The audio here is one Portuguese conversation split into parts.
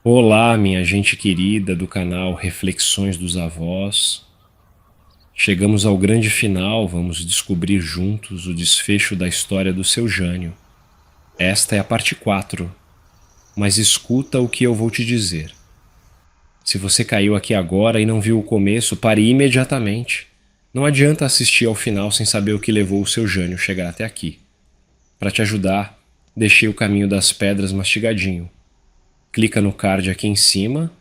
Olá, minha gente querida do canal Reflexões dos Avós. Chegamos ao grande final, vamos descobrir juntos o desfecho da história do seu Jânio. Esta é a parte 4, mas escuta o que eu vou te dizer. Se você caiu aqui agora e não viu o começo, pare imediatamente. Não adianta assistir ao final sem saber o que levou o seu Jânio a chegar até aqui. Para te ajudar, deixei o caminho das pedras mastigadinho. Clica no card aqui em cima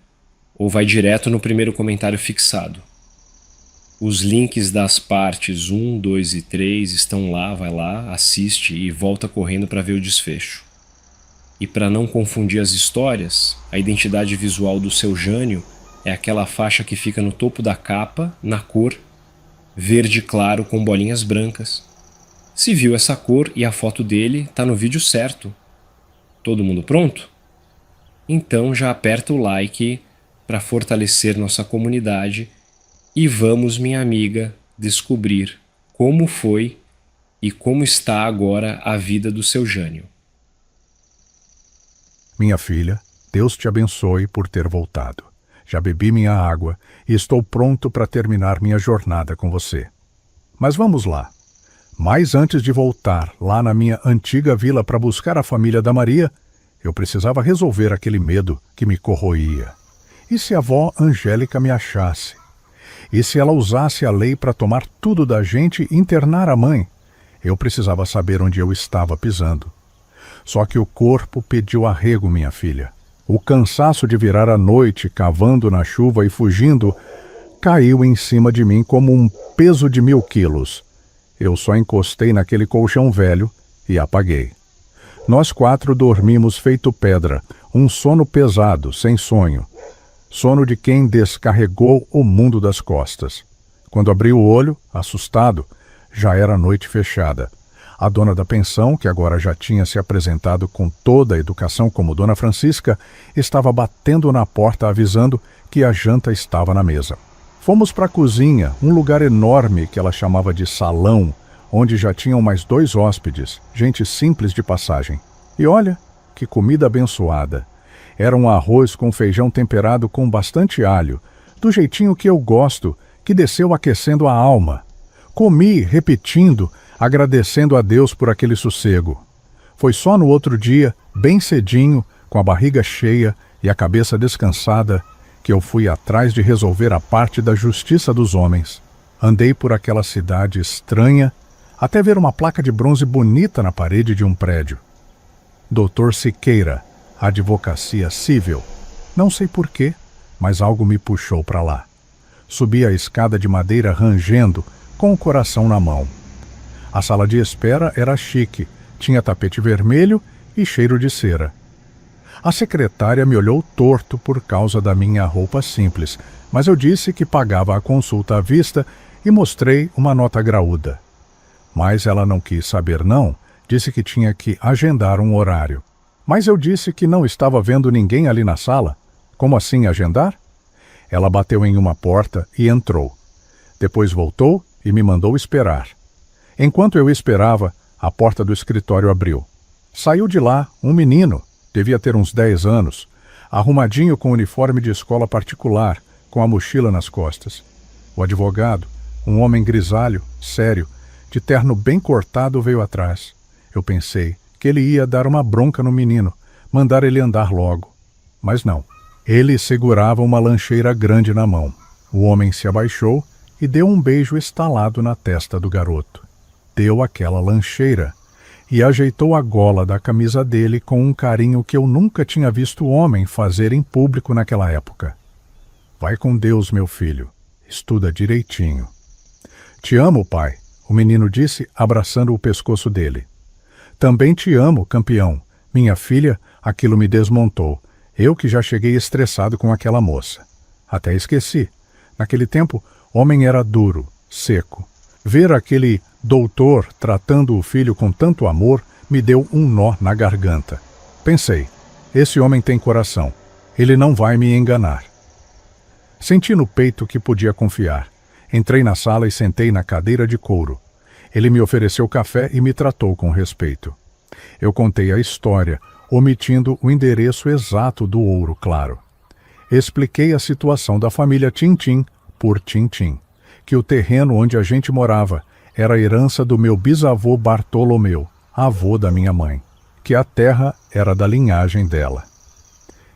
ou vai direto no primeiro comentário fixado. Os links das partes 1, 2 e 3 estão lá, vai lá, assiste e volta correndo para ver o desfecho. E para não confundir as histórias, a identidade visual do seu Jânio é aquela faixa que fica no topo da capa, na cor verde claro com bolinhas brancas. Se viu essa cor e a foto dele, tá no vídeo certo. Todo mundo pronto? Então já aperta o like para fortalecer nossa comunidade e vamos, minha amiga, descobrir como foi e como está agora a vida do seu Jânio. Minha filha, Deus te abençoe por ter voltado. Já bebi minha água e estou pronto para terminar minha jornada com você. Mas vamos lá. Mas antes de voltar lá na minha antiga vila para buscar a família da Maria, eu precisava resolver aquele medo que me corroía. E se a avó Angélica me achasse? E se ela usasse a lei para tomar tudo da gente e internar a mãe? Eu precisava saber onde eu estava pisando. Só que o corpo pediu arrego, minha filha. O cansaço de virar a noite cavando na chuva e fugindo caiu em cima de mim como um peso de 1000 quilos. Eu só encostei naquele colchão velho e apaguei. Nós 4 dormimos feito pedra, um sono pesado, sem sonho. Sono de quem descarregou o mundo das costas. Quando abri o olho, assustado, já era noite fechada. A dona da pensão, que agora já tinha se apresentado com toda a educação como Dona Francisca, estava batendo na porta avisando que a janta estava na mesa. Fomos para a cozinha, um lugar enorme que ela chamava de salão, onde já tinham mais 2 hóspedes, gente simples de passagem. E olha, que comida abençoada. Era um arroz com feijão temperado com bastante alho, do jeitinho que eu gosto, que desceu aquecendo a alma. Comi, repetindo, agradecendo a Deus por aquele sossego. Foi só no outro dia, bem cedinho, com a barriga cheia e a cabeça descansada, que eu fui atrás de resolver a parte da justiça dos homens. Andei por aquela cidade estranha, até ver uma placa de bronze bonita na parede de um prédio. Doutor Siqueira, Advocacia Civil. Não sei porquê, mas algo me puxou para lá. Subi a escada de madeira rangendo, com o coração na mão. A sala de espera era chique, tinha tapete vermelho e cheiro de cera. A secretária me olhou torto por causa da minha roupa simples, mas eu disse que pagava a consulta à vista e mostrei uma nota graúda. Mas ela não quis saber não, disse que tinha que agendar um horário. Mas eu disse que não estava vendo ninguém ali na sala. Como assim agendar? Ela bateu em uma porta e entrou. Depois voltou e me mandou esperar. Enquanto eu esperava, a porta do escritório abriu. Saiu de lá um menino, devia ter uns 10 anos, arrumadinho com uniforme de escola particular, com a mochila nas costas. O advogado, um homem grisalho, sério, de terno bem cortado, veio atrás. Eu pensei que ele ia dar uma bronca no menino, mandar ele andar logo. Mas não. Ele segurava uma lancheira grande na mão. O homem se abaixou e deu um beijo estalado na testa do garoto. Deu aquela lancheira e ajeitou a gola da camisa dele com um carinho que eu nunca tinha visto homem fazer em público naquela época. Vai com Deus, meu filho. Estuda direitinho. Te amo, pai, o menino disse, abraçando o pescoço dele. Também te amo, campeão. Minha filha, aquilo me desmontou. Eu que já cheguei estressado com aquela moça. Até esqueci. Naquele tempo, homem era duro, seco. Ver aquele doutor tratando o filho com tanto amor me deu um nó na garganta. Pensei, esse homem tem coração. Ele não vai me enganar. Senti no peito que podia confiar. Entrei na sala e sentei na cadeira de couro. Ele me ofereceu café e me tratou com respeito. Eu contei a história, omitindo o endereço exato do ouro claro. Expliquei a situação da família Tintim por Tintim, que o terreno onde a gente morava era a herança do meu bisavô Bartolomeu, avô da minha mãe, que a terra era da linhagem dela.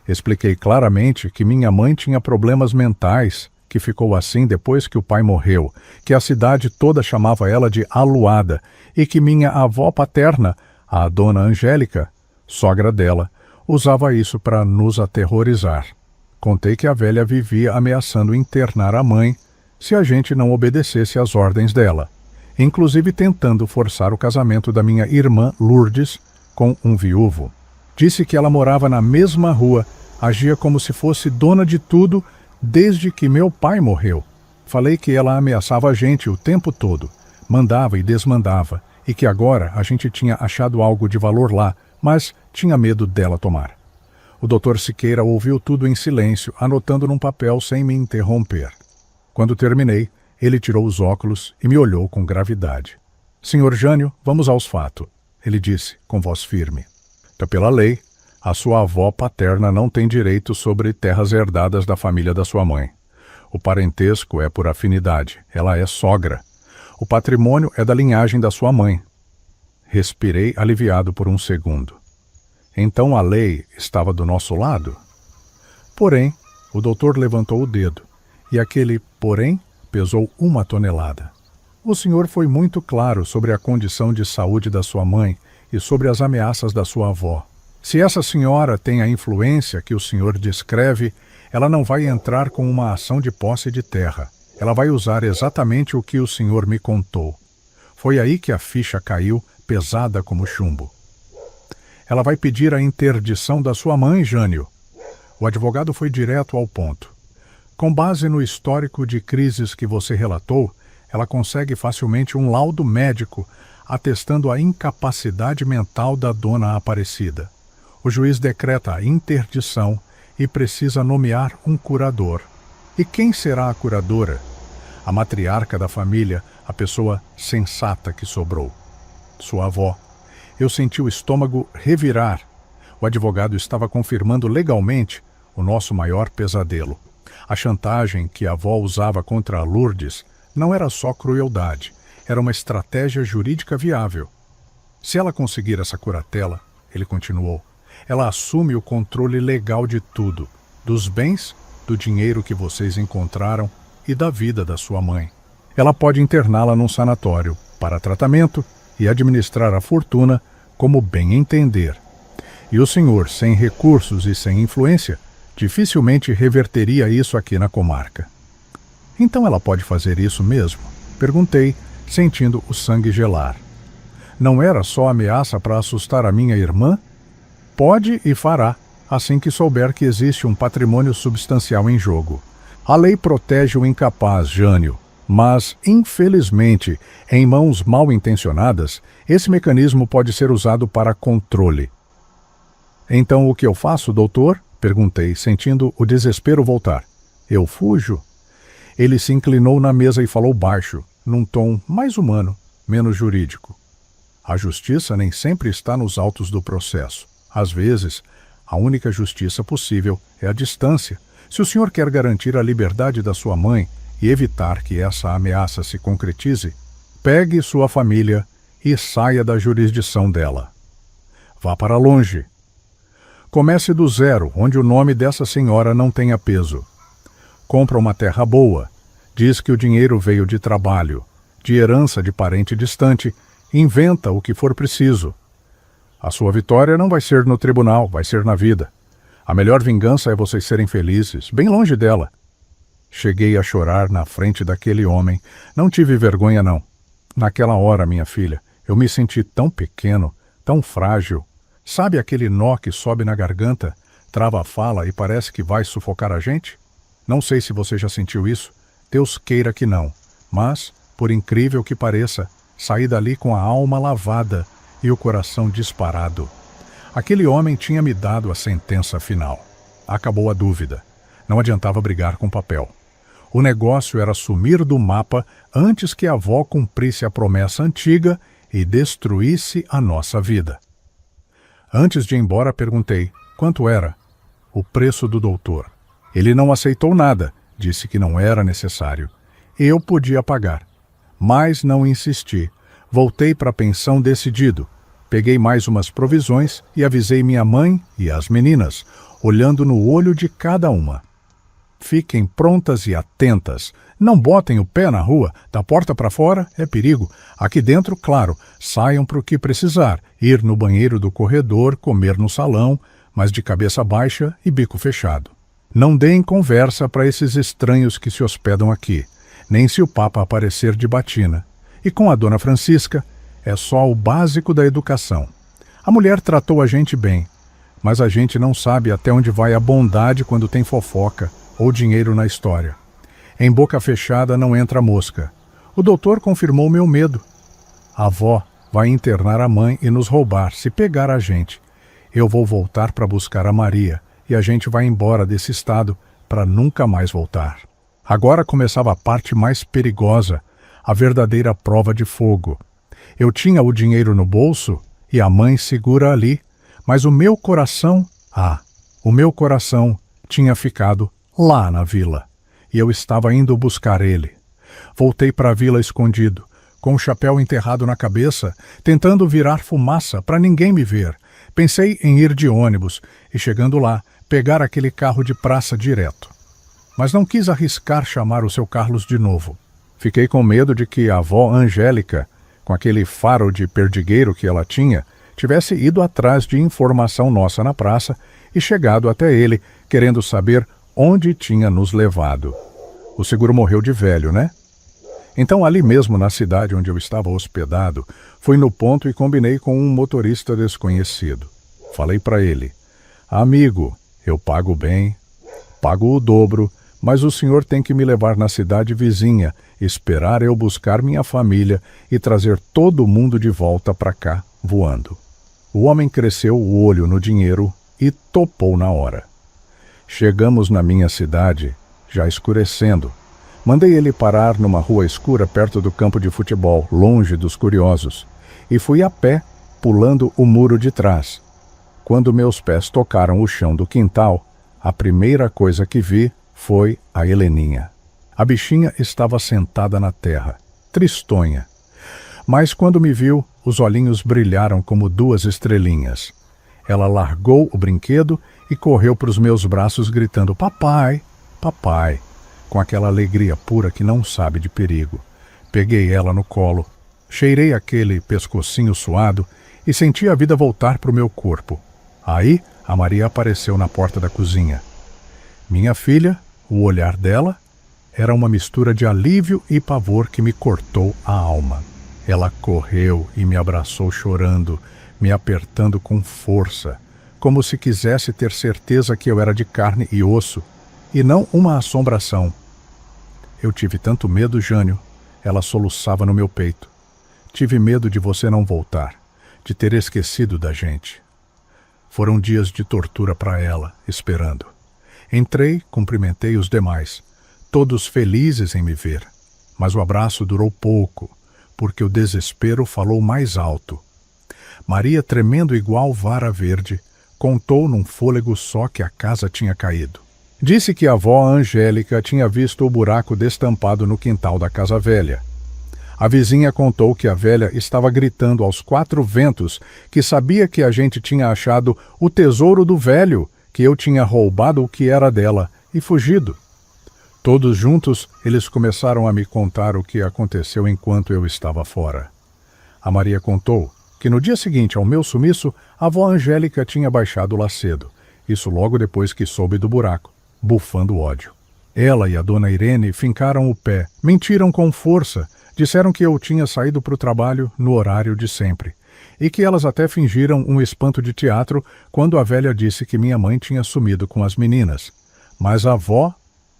Expliquei claramente que minha mãe tinha problemas mentais, que ficou assim depois que o pai morreu, que a cidade toda chamava ela de Aluada e que minha avó paterna, a dona Angélica, sogra dela, usava isso para nos aterrorizar. Contei que a velha vivia ameaçando internar a mãe se a gente não obedecesse às ordens dela, inclusive tentando forçar o casamento da minha irmã Lourdes com um viúvo. Disse que ela morava na mesma rua, agia como se fosse dona de tudo desde que meu pai morreu. Falei que ela ameaçava a gente o tempo todo, mandava e desmandava, e que agora a gente tinha achado algo de valor lá, mas tinha medo dela tomar. O Dr. Siqueira ouviu tudo em silêncio, anotando num papel sem me interromper. Quando terminei, ele tirou os óculos e me olhou com gravidade. Senhor Jânio, vamos aos fatos, ele disse, com voz firme. Pela lei, a sua avó paterna não tem direito sobre terras herdadas da família da sua mãe. O parentesco é por afinidade, ela é sogra. O patrimônio é da linhagem da sua mãe. Respirei aliviado por um segundo. Então a lei estava do nosso lado? Porém, o doutor levantou o dedo, e aquele porém pesou 1 tonelada. O senhor foi muito claro sobre a condição de saúde da sua mãe e sobre as ameaças da sua avó. Se essa senhora tem a influência que o senhor descreve, ela não vai entrar com uma ação de posse de terra. Ela vai usar exatamente o que o senhor me contou. Foi aí que a ficha caiu, pesada como chumbo. Ela vai pedir a interdição da sua mãe, Jânio. O advogado foi direto ao ponto. Com base no histórico de crises que você relatou, ela consegue facilmente um laudo médico atestando a incapacidade mental da dona Aparecida. O juiz decreta a interdição e precisa nomear um curador. E quem será a curadora? A matriarca da família, a pessoa sensata que sobrou. Sua avó. Eu senti o estômago revirar. O advogado estava confirmando legalmente o nosso maior pesadelo. A chantagem que a avó usava contra a Lourdes não era só crueldade, era uma estratégia jurídica viável. Se ela conseguir essa curatela, ele continuou, ela assume o controle legal de tudo, dos bens, do dinheiro que vocês encontraram e da vida da sua mãe. Ela pode interná-la num sanatório para tratamento e administrar a fortuna como bem entender. E o senhor, sem recursos e sem influência, dificilmente reverteria isso aqui na comarca. Então ela pode fazer isso mesmo? Perguntei, sentindo o sangue gelar. Não era só ameaça para assustar a minha irmã? Pode e fará, assim que souber que existe um patrimônio substancial em jogo. A lei protege o incapaz, Jânio, mas, infelizmente, em mãos mal intencionadas, esse mecanismo pode ser usado para controle. Então o que eu faço, doutor? Perguntei, sentindo o desespero voltar. Eu fujo? Ele se inclinou na mesa e falou baixo, num tom mais humano, menos jurídico. A justiça nem sempre está nos autos do processo. Às vezes, a única justiça possível é a distância. Se o senhor quer garantir a liberdade da sua mãe e evitar que essa ameaça se concretize, pegue sua família e saia da jurisdição dela. Vá para longe. Comece do zero, onde o nome dessa senhora não tenha peso. Compra uma terra boa, diz que o dinheiro veio de trabalho, de herança de parente distante, inventa o que for preciso. A sua vitória não vai ser no tribunal, vai ser na vida. A melhor vingança é vocês serem felizes, bem longe dela. Cheguei a chorar na frente daquele homem. Não tive vergonha, não. Naquela hora, minha filha, eu me senti tão pequeno, tão frágil. Sabe aquele nó que sobe na garganta, trava a fala e parece que vai sufocar a gente? Não sei se você já sentiu isso. Deus queira que não. Mas, por incrível que pareça, saí dali com a alma lavada e o coração disparado. Aquele homem tinha me dado a sentença final. Acabou a dúvida. Não adiantava brigar com papel. O negócio era sumir do mapa antes que a avó cumprisse a promessa antiga e destruísse a nossa vida. Antes de ir embora, perguntei: quanto era? O preço do doutor. Ele não aceitou nada, disse que não era necessário. Eu podia pagar. Mas não insisti. Voltei para a pensão decidido. Peguei mais umas provisões e avisei minha mãe e as meninas, olhando no olho de cada uma. Fiquem prontas e atentas. Não botem o pé na rua. Da porta para fora é perigo. Aqui dentro, claro, saiam para o que precisar. Ir no banheiro do corredor, comer no salão, mas de cabeça baixa e bico fechado. Não deem conversa para esses estranhos que se hospedam aqui, nem se o Papa aparecer de batina. E com a Dona Francisca, é só o básico da educação. A mulher tratou a gente bem, mas a gente não sabe até onde vai a bondade quando tem fofoca ou dinheiro na história. Em boca fechada não entra mosca. O doutor confirmou meu medo. A avó vai internar a mãe e nos roubar, se pegar a gente. Eu vou voltar para buscar a Maria e a gente vai embora desse estado para nunca mais voltar. Agora começava a parte mais perigosa, a verdadeira prova de fogo. Eu tinha o dinheiro no bolso e a mãe segura ali, mas o meu coração tinha ficado lá na vila, e eu estava indo buscar ele. Voltei para a vila escondido, com o chapéu enterrado na cabeça, tentando virar fumaça para ninguém me ver. Pensei em ir de ônibus e, chegando lá, pegar aquele carro de praça direto. Mas não quis arriscar chamar o seu Carlos de novo. Fiquei com medo de que a avó Angélica, com aquele faro de perdigueiro que ela tinha, tivesse ido atrás de informação nossa na praça e chegado até ele, querendo saber onde tinha nos levado. O seguro morreu de velho, né? Então, ali mesmo na cidade onde eu estava hospedado, fui no ponto e combinei com um motorista desconhecido. Falei para ele: amigo, eu pago bem, pago o dobro, mas o senhor tem que me levar na cidade vizinha, esperar eu buscar minha família e trazer todo mundo de volta para cá, voando. O homem cresceu o olho no dinheiro e topou na hora. Chegamos na minha cidade, já escurecendo. Mandei ele parar numa rua escura perto do campo de futebol, longe dos curiosos, e fui a pé, pulando o muro de trás. Quando meus pés tocaram o chão do quintal, a primeira coisa que vi foi a Heleninha. A bichinha estava sentada na terra, tristonha. Mas quando me viu, os olhinhos brilharam como duas estrelinhas. Ela largou o brinquedo e correu para os meus braços gritando: papai, papai, com aquela alegria pura que não sabe de perigo. Peguei ela no colo, cheirei aquele pescocinho suado e senti a vida voltar para o meu corpo. Aí a Maria apareceu na porta da cozinha. Minha filha, o olhar dela, era uma mistura de alívio e pavor que me cortou a alma. Ela correu e me abraçou chorando, me apertando com força, como se quisesse ter certeza que eu era de carne e osso, e não uma assombração. Eu tive tanto medo, Jânio, ela soluçava no meu peito. Tive medo de você não voltar, de ter esquecido da gente. Foram dias de tortura para ela, esperando. Entrei, cumprimentei os demais, todos felizes em me ver, mas o abraço durou pouco, porque o desespero falou mais alto. Maria, tremendo igual vara verde, contou num fôlego só que a casa tinha caído. Disse que a avó Angélica tinha visto o buraco destampado no quintal da casa velha. A vizinha contou que a velha estava gritando aos quatro ventos que sabia que a gente tinha achado o tesouro do velho, que eu tinha roubado o que era dela e fugido. Todos juntos, eles começaram a me contar o que aconteceu enquanto eu estava fora. A Maria contou que no dia seguinte ao meu sumiço, a avó Angélica tinha baixado lá cedo, isso logo depois que soube do buraco, bufando ódio. Ela e a dona Irene fincaram o pé, mentiram com força, disseram que eu tinha saído para o trabalho no horário de sempre, e que elas até fingiram um espanto de teatro quando a velha disse que minha mãe tinha sumido com as meninas. Mas a avó...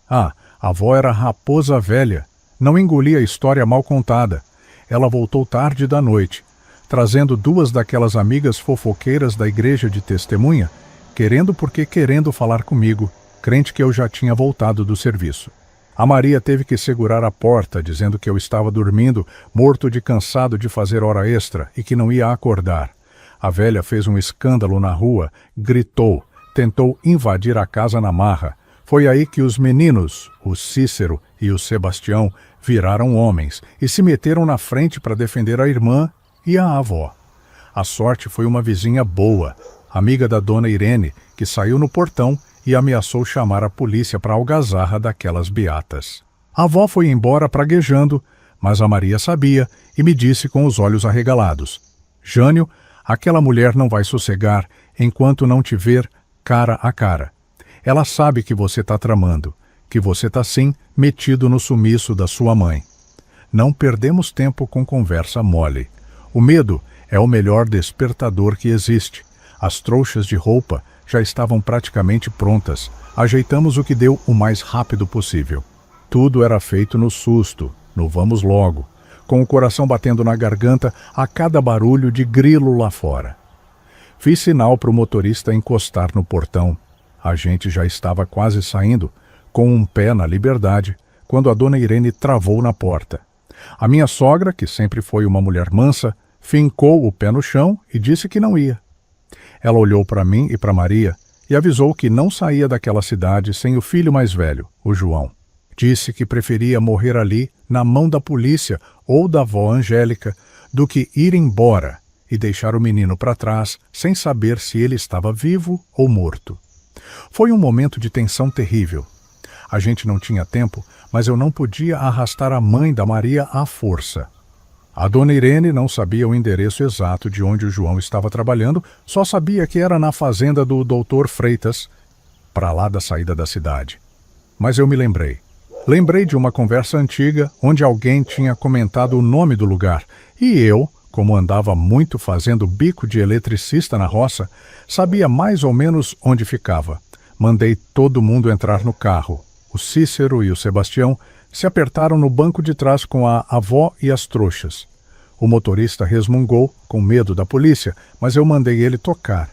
a avó era raposa velha, não engolia a história mal contada. Ela voltou tarde da noite, trazendo duas daquelas amigas fofoqueiras da igreja de testemunha, querendo falar comigo, crente que eu já tinha voltado do serviço. A Maria teve que segurar a porta, dizendo que eu estava dormindo, morto de cansado de fazer hora extra e que não ia acordar. A velha fez um escândalo na rua, gritou, tentou invadir a casa na marra. Foi aí que os meninos, o Cícero e o Sebastião, viraram homens e se meteram na frente para defender a irmã e a avó. A sorte foi uma vizinha boa, amiga da dona Irene, que saiu no portão e ameaçou chamar a polícia para a algazarra daquelas beatas. A avó foi embora praguejando, mas a Maria sabia e me disse com os olhos arregalados: Jânio, aquela mulher não vai sossegar enquanto não te ver cara a cara. Ela sabe que você está tramando, que você está sim metido no sumiço da sua mãe. Não perdemos tempo com conversa mole. O medo é o melhor despertador que existe. As trouxas de roupa já estavam praticamente prontas. Ajeitamos o que deu o mais rápido possível. Tudo era feito no susto, no vamos logo, com o coração batendo na garganta a cada barulho de grilo lá fora. Fiz sinal para o motorista encostar no portão. A gente já estava quase saindo, com um pé na liberdade, quando a dona Irene travou na porta. A minha sogra, que sempre foi uma mulher mansa, fincou o pé no chão e disse que não ia. Ela olhou para mim e para Maria e avisou que não saía daquela cidade sem o filho mais velho, o João. Disse que preferia morrer ali, na mão da polícia ou da avó Angélica, do que ir embora e deixar o menino para trás sem saber se ele estava vivo ou morto. Foi um momento de tensão terrível. A gente não tinha tempo, mas eu não podia arrastar a mãe da Maria à força. A dona Irene não sabia o endereço exato de onde o João estava trabalhando, só sabia que era na fazenda do Dr. Freitas, para lá da saída da cidade. Mas eu me lembrei. Lembrei de uma conversa antiga onde alguém tinha comentado o nome do lugar, e eu, como andava muito fazendo bico de eletricista na roça, sabia mais ou menos onde ficava. Mandei todo mundo entrar no carro. O Cícero e o Sebastião se apertaram no banco de trás com a avó e as trouxas. O motorista resmungou, com medo da polícia, mas eu mandei ele tocar.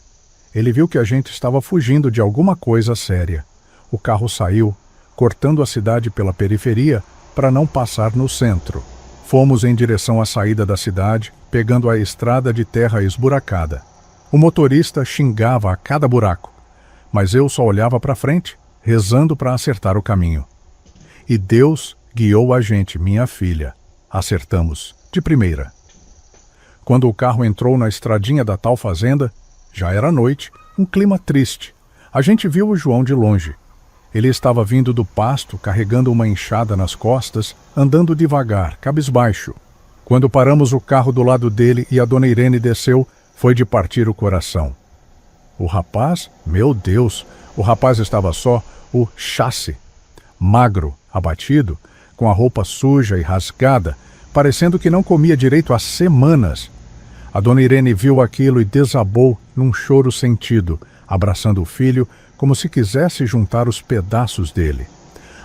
Ele viu que a gente estava fugindo de alguma coisa séria. O carro saiu, cortando a cidade pela periferia para não passar no centro. Fomos em direção à saída da cidade, pegando a estrada de terra esburacada. O motorista xingava a cada buraco, mas eu só olhava para frente, rezando para acertar o caminho. E Deus guiou a gente, minha filha. Acertamos, de primeira. Quando o carro entrou na estradinha da tal fazenda, já era noite, um clima triste. A gente viu o João de longe. Ele estava vindo do pasto, carregando uma enxada nas costas, andando devagar, cabisbaixo. Quando paramos o carro do lado dele e a dona Irene desceu, foi de partir o coração. O rapaz, meu Deus, o rapaz estava só, o chasse, magro, abatido, com a roupa suja e rasgada, parecendo que não comia direito há semanas. A dona Irene viu aquilo e desabou num choro sentido, abraçando o filho como se quisesse juntar os pedaços dele.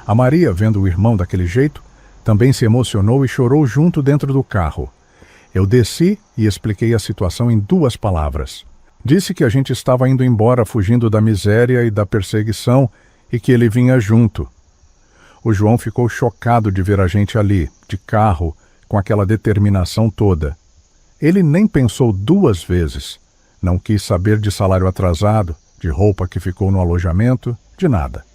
A Maria, vendo o irmão daquele jeito, também se emocionou e chorou junto dentro do carro. Eu desci e expliquei a situação em 2 palavras. Disse que a gente estava indo embora fugindo da miséria e da perseguição e que ele vinha junto. O João ficou chocado de ver a gente ali, de carro, com aquela determinação toda. Ele nem pensou 2 vezes. Não quis saber de salário atrasado, de roupa que ficou no alojamento, de nada.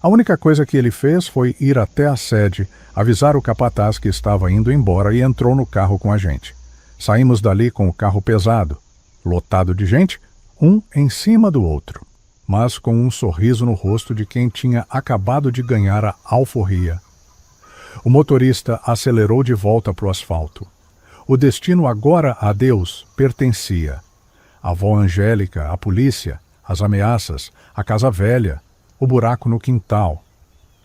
A única coisa que ele fez foi ir até a sede, avisar o capataz que estava indo embora e entrou no carro com a gente. Saímos dali com o carro pesado, lotado de gente, um em cima do outro, mas com um sorriso no rosto de quem tinha acabado de ganhar a alforria. O motorista acelerou de volta para o asfalto. O destino agora a Deus pertencia. A avó Angélica, a polícia, as ameaças, a casa velha, o buraco no quintal.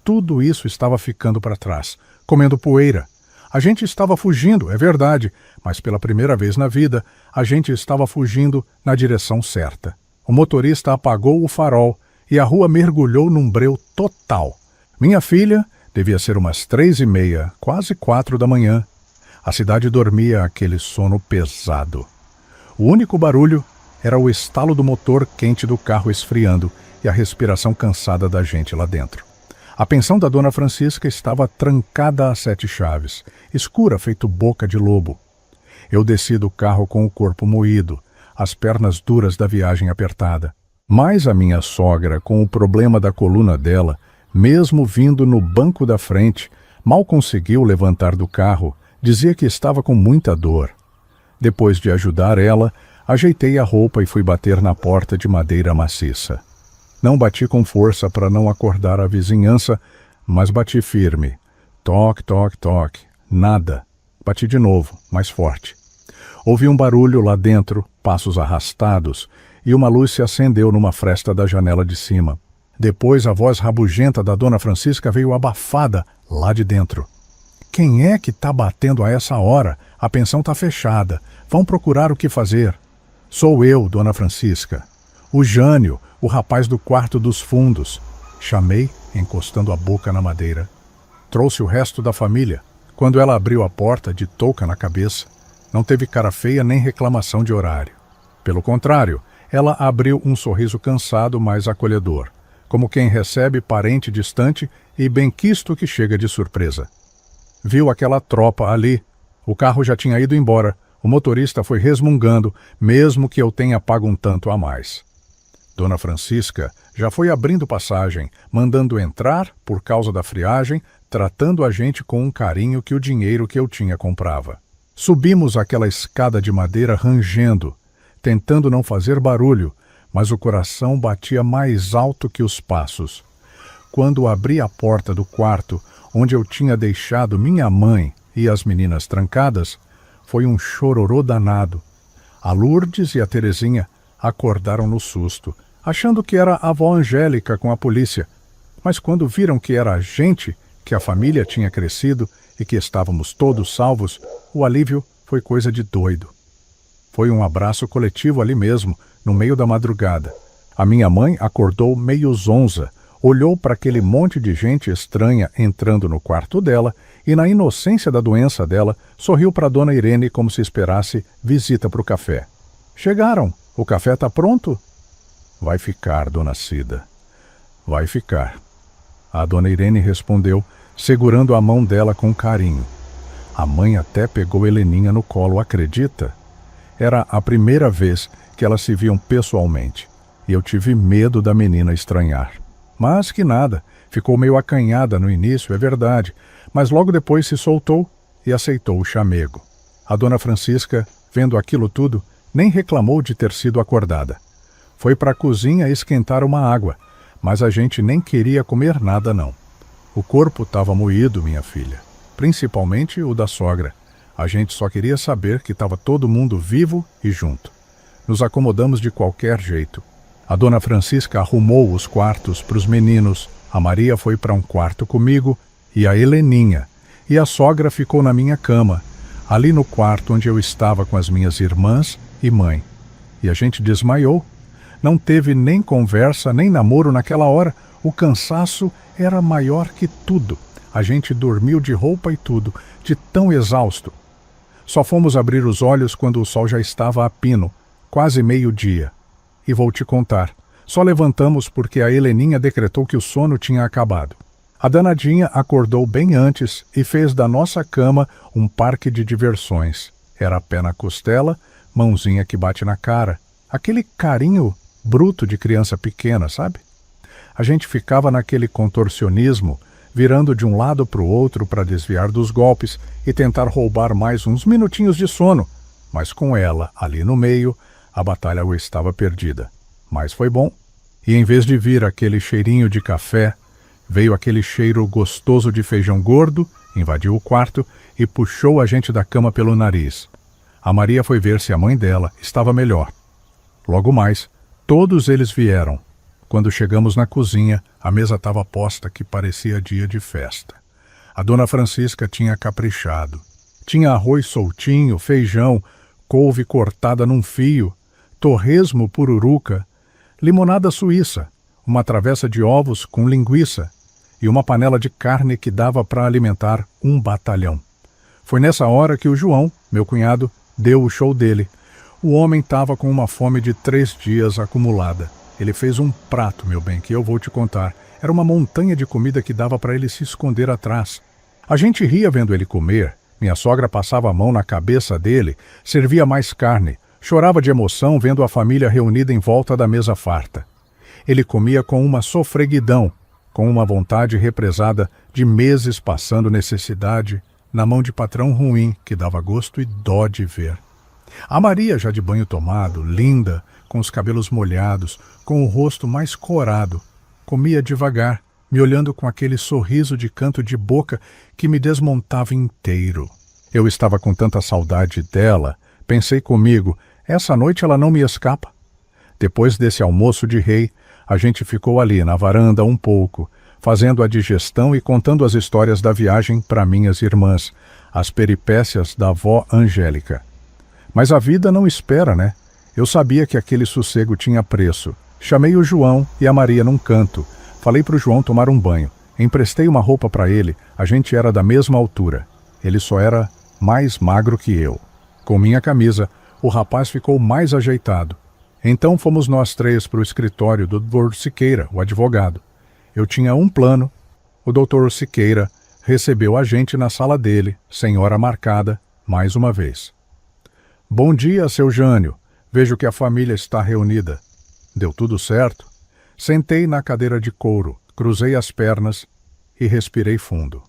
Tudo isso estava ficando para trás, comendo poeira. A gente estava fugindo, é verdade, mas pela primeira vez na vida, a gente estava fugindo na direção certa. O motorista apagou o farol e a rua mergulhou num breu total. Minha filha devia ser umas 3h30, quase 4 da manhã. A cidade dormia aquele sono pesado. O único barulho era o estalo do motor quente do carro esfriando e a respiração cansada da gente lá dentro. A pensão da dona Francisca estava trancada a 7 chaves, escura feito boca de lobo. Eu desci do carro com o corpo moído. as pernas duras da viagem apertada. Mas a minha sogra, com o problema da coluna dela, mesmo vindo no banco da frente, mal conseguiu levantar do carro, dizia que estava com muita dor. Depois de ajudar ela, ajeitei a roupa e fui bater na porta de madeira maciça. Não bati com força para não acordar a vizinhança, mas bati firme. Toque, toque, toque. Nada. Bati de novo, mais forte. Ouvi um barulho lá dentro, passos arrastados, e uma luz se acendeu numa fresta da janela de cima. Depois a voz rabugenta da Dona Francisca veio abafada lá de dentro. Quem é que tá batendo a essa hora? A pensão tá fechada. Vão procurar o que fazer. Sou eu, Dona Francisca. O Jânio, o rapaz do quarto dos fundos. Chamei, encostando a boca na madeira. Trouxe o resto da família. Quando ela abriu a porta, de touca na cabeça, não teve cara feia nem reclamação de horário. Pelo contrário, ela abriu um sorriso cansado, mas acolhedor, como quem recebe parente distante e benquisto que chega de surpresa. Viu aquela tropa ali. O carro já tinha ido embora. O motorista foi resmungando, mesmo que eu tenha pago um tanto a mais. Dona Francisca já foi abrindo passagem, mandando entrar por causa da friagem, tratando a gente com um carinho que o dinheiro que eu tinha comprava. Subimos aquela escada de madeira rangendo, tentando não fazer barulho, mas o coração batia mais alto que os passos. Quando abri a porta do quarto, onde eu tinha deixado minha mãe e as meninas trancadas, foi um chororô danado. A Lourdes e a Terezinha acordaram no susto, achando que era a avó Angélica com a polícia. Mas quando viram que era a gente, que a família tinha crescido e que estávamos todos salvos, o alívio foi coisa de doido. Foi um abraço coletivo ali mesmo, no meio da madrugada. A minha mãe acordou meio zonza, olhou para aquele monte de gente estranha entrando no quarto dela e, na inocência da doença dela, sorriu para Dona Irene como se esperasse visita para o café. Chegaram. O café está pronto? Vai ficar, Dona Cida. Vai ficar. A Dona Irene respondeu, segurando a mão dela com carinho. A mãe até pegou Heleninha no colo, acredita? Era a primeira vez que elas se viam pessoalmente, e eu tive medo da menina estranhar. Mas que nada, ficou meio acanhada no início, é verdade, mas logo depois se soltou e aceitou o chamego. A Dona Francisca, vendo aquilo tudo, nem reclamou de ter sido acordada. Foi para a cozinha esquentar uma água, mas a gente nem queria comer nada não. O corpo estava moído, minha filha, principalmente o da sogra. A gente só queria saber que estava todo mundo vivo e junto. Nos acomodamos de qualquer jeito. A Dona Francisca arrumou os quartos para os meninos, a Maria foi para um quarto comigo e a Heleninha, e a sogra ficou na minha cama, ali no quarto onde eu estava com as minhas irmãs e mãe. E a gente desmaiou. Não teve nem conversa, nem namoro naquela hora. O cansaço era maior que tudo. A gente dormiu de roupa e tudo, de tão exausto. Só fomos abrir os olhos quando o sol já estava a pino, quase meio-dia. E vou te contar, só levantamos porque a Heleninha decretou que o sono tinha acabado. A danadinha acordou bem antes e fez da nossa cama um parque de diversões. Era pé na costela, mãozinha que bate na cara. Aquele carinho bruto de criança pequena, sabe? A gente ficava naquele contorcionismo, virando de um lado para o outro para desviar dos golpes e tentar roubar mais uns minutinhos de sono. Mas com ela, ali no meio, a batalha estava perdida. Mas foi bom. E em vez de vir aquele cheirinho de café, veio aquele cheiro gostoso de feijão gordo, invadiu o quarto e puxou a gente da cama pelo nariz. A Maria foi ver se a mãe dela estava melhor. Logo mais, todos eles vieram. Quando chegamos na cozinha, a mesa estava posta que parecia dia de festa. A Dona Francisca tinha caprichado. Tinha arroz soltinho, feijão, couve cortada num fio, torresmo pururuca, limonada suíça, uma travessa de ovos com linguiça e uma panela de carne que dava para alimentar um batalhão. Foi nessa hora que o João, meu cunhado, deu o show dele. O homem estava com uma fome de 3 dias acumulada. Ele fez um prato, meu bem, que eu vou te contar. Era uma montanha de comida que dava para ele se esconder atrás. A gente ria vendo ele comer. Minha sogra passava a mão na cabeça dele, servia mais carne. Chorava de emoção vendo a família reunida em volta da mesa farta. Ele comia com uma sofreguidão, com uma vontade represada de meses passando necessidade na mão de patrão ruim que dava gosto e dó de ver. A Maria, já de banho tomado, linda, com os cabelos molhados, com o rosto mais corado, comia devagar, me olhando com aquele sorriso de canto de boca que me desmontava inteiro. Eu estava com tanta saudade dela, pensei comigo, essa noite ela não me escapa. Depois desse almoço de rei, a gente ficou ali na varanda um pouco, fazendo a digestão e contando as histórias da viagem para minhas irmãs, as peripécias da avó Angélica. Mas a vida não espera, né? Eu sabia que aquele sossego tinha preço. Chamei o João e a Maria num canto. Falei para o João tomar um banho. Emprestei uma roupa para ele, a gente era da mesma altura. Ele só era mais magro que eu. Com minha camisa, o rapaz ficou mais ajeitado. Então fomos nós três para o escritório do Dr. Siqueira, o advogado. Eu tinha um plano. O Dr. Siqueira recebeu a gente na sala dele, sem hora marcada, mais uma vez. Bom dia, seu Jânio. Vejo que a família está reunida. Deu tudo certo? Sentei na cadeira de couro, cruzei as pernas e respirei fundo.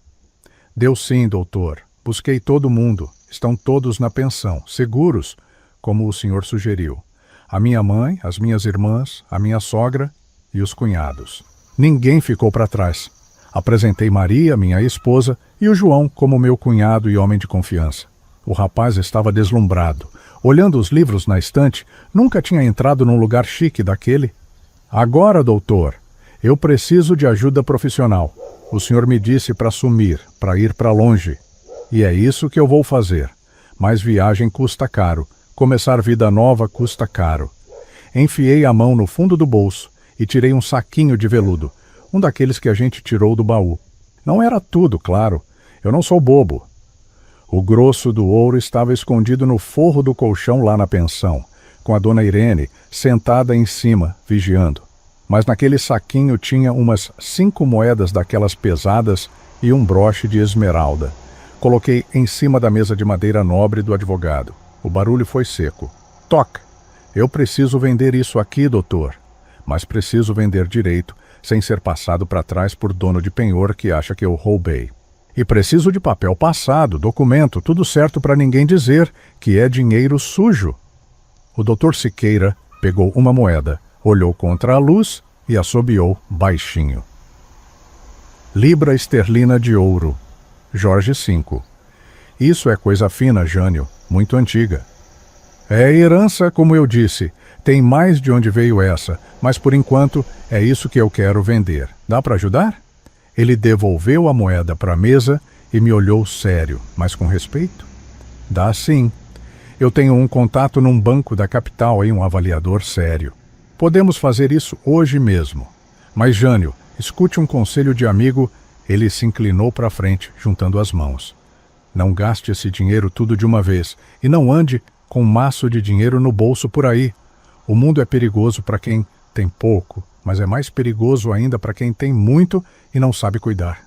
Deu sim, doutor. Busquei todo mundo. Estão todos na pensão, seguros, como o senhor sugeriu. A minha mãe, as minhas irmãs, a minha sogra e os cunhados. Ninguém ficou para trás. Apresentei Maria, minha esposa, e o João como meu cunhado e homem de confiança. O rapaz estava deslumbrado. Olhando os livros na estante, nunca tinha entrado num lugar chique daquele. Agora, doutor, eu preciso de ajuda profissional. O senhor me disse para sumir, para ir para longe. E é isso que eu vou fazer. Mas viagem custa caro. Começar vida nova custa caro. Enfiei a mão no fundo do bolso e tirei um saquinho de veludo, um daqueles que a gente tirou do baú. Não era tudo, claro. Eu não sou bobo. O grosso do ouro estava escondido no forro do colchão lá na pensão, com a dona Irene sentada em cima, vigiando. Mas naquele saquinho tinha umas 5 moedas daquelas pesadas e um broche de esmeralda. Coloquei em cima da mesa de madeira nobre do advogado. O barulho foi seco. Toca! Eu preciso vender isso aqui, doutor. Mas preciso vender direito, sem ser passado para trás por dono de penhor que acha que eu roubei. E preciso de papel passado, documento, tudo certo para ninguém dizer que é dinheiro sujo. O doutor Siqueira pegou uma moeda, olhou contra a luz e assobiou baixinho. Libra esterlina de ouro. Jorge V. Isso é coisa fina, Jânio, muito antiga. É herança, como eu disse. Tem mais de onde veio essa, mas por enquanto é isso que eu quero vender. Dá para ajudar? Ele devolveu a moeda para a mesa e me olhou sério, mas com respeito. Dá sim. Eu tenho um contato num banco da capital e um avaliador sério. Podemos fazer isso hoje mesmo. Mas, Jânio, escute um conselho de amigo. Ele se inclinou para frente, juntando as mãos. Não gaste esse dinheiro tudo de uma vez e não ande com um maço de dinheiro no bolso por aí. O mundo é perigoso para quem tem pouco, mas é mais perigoso ainda para quem tem muito e não sabe cuidar.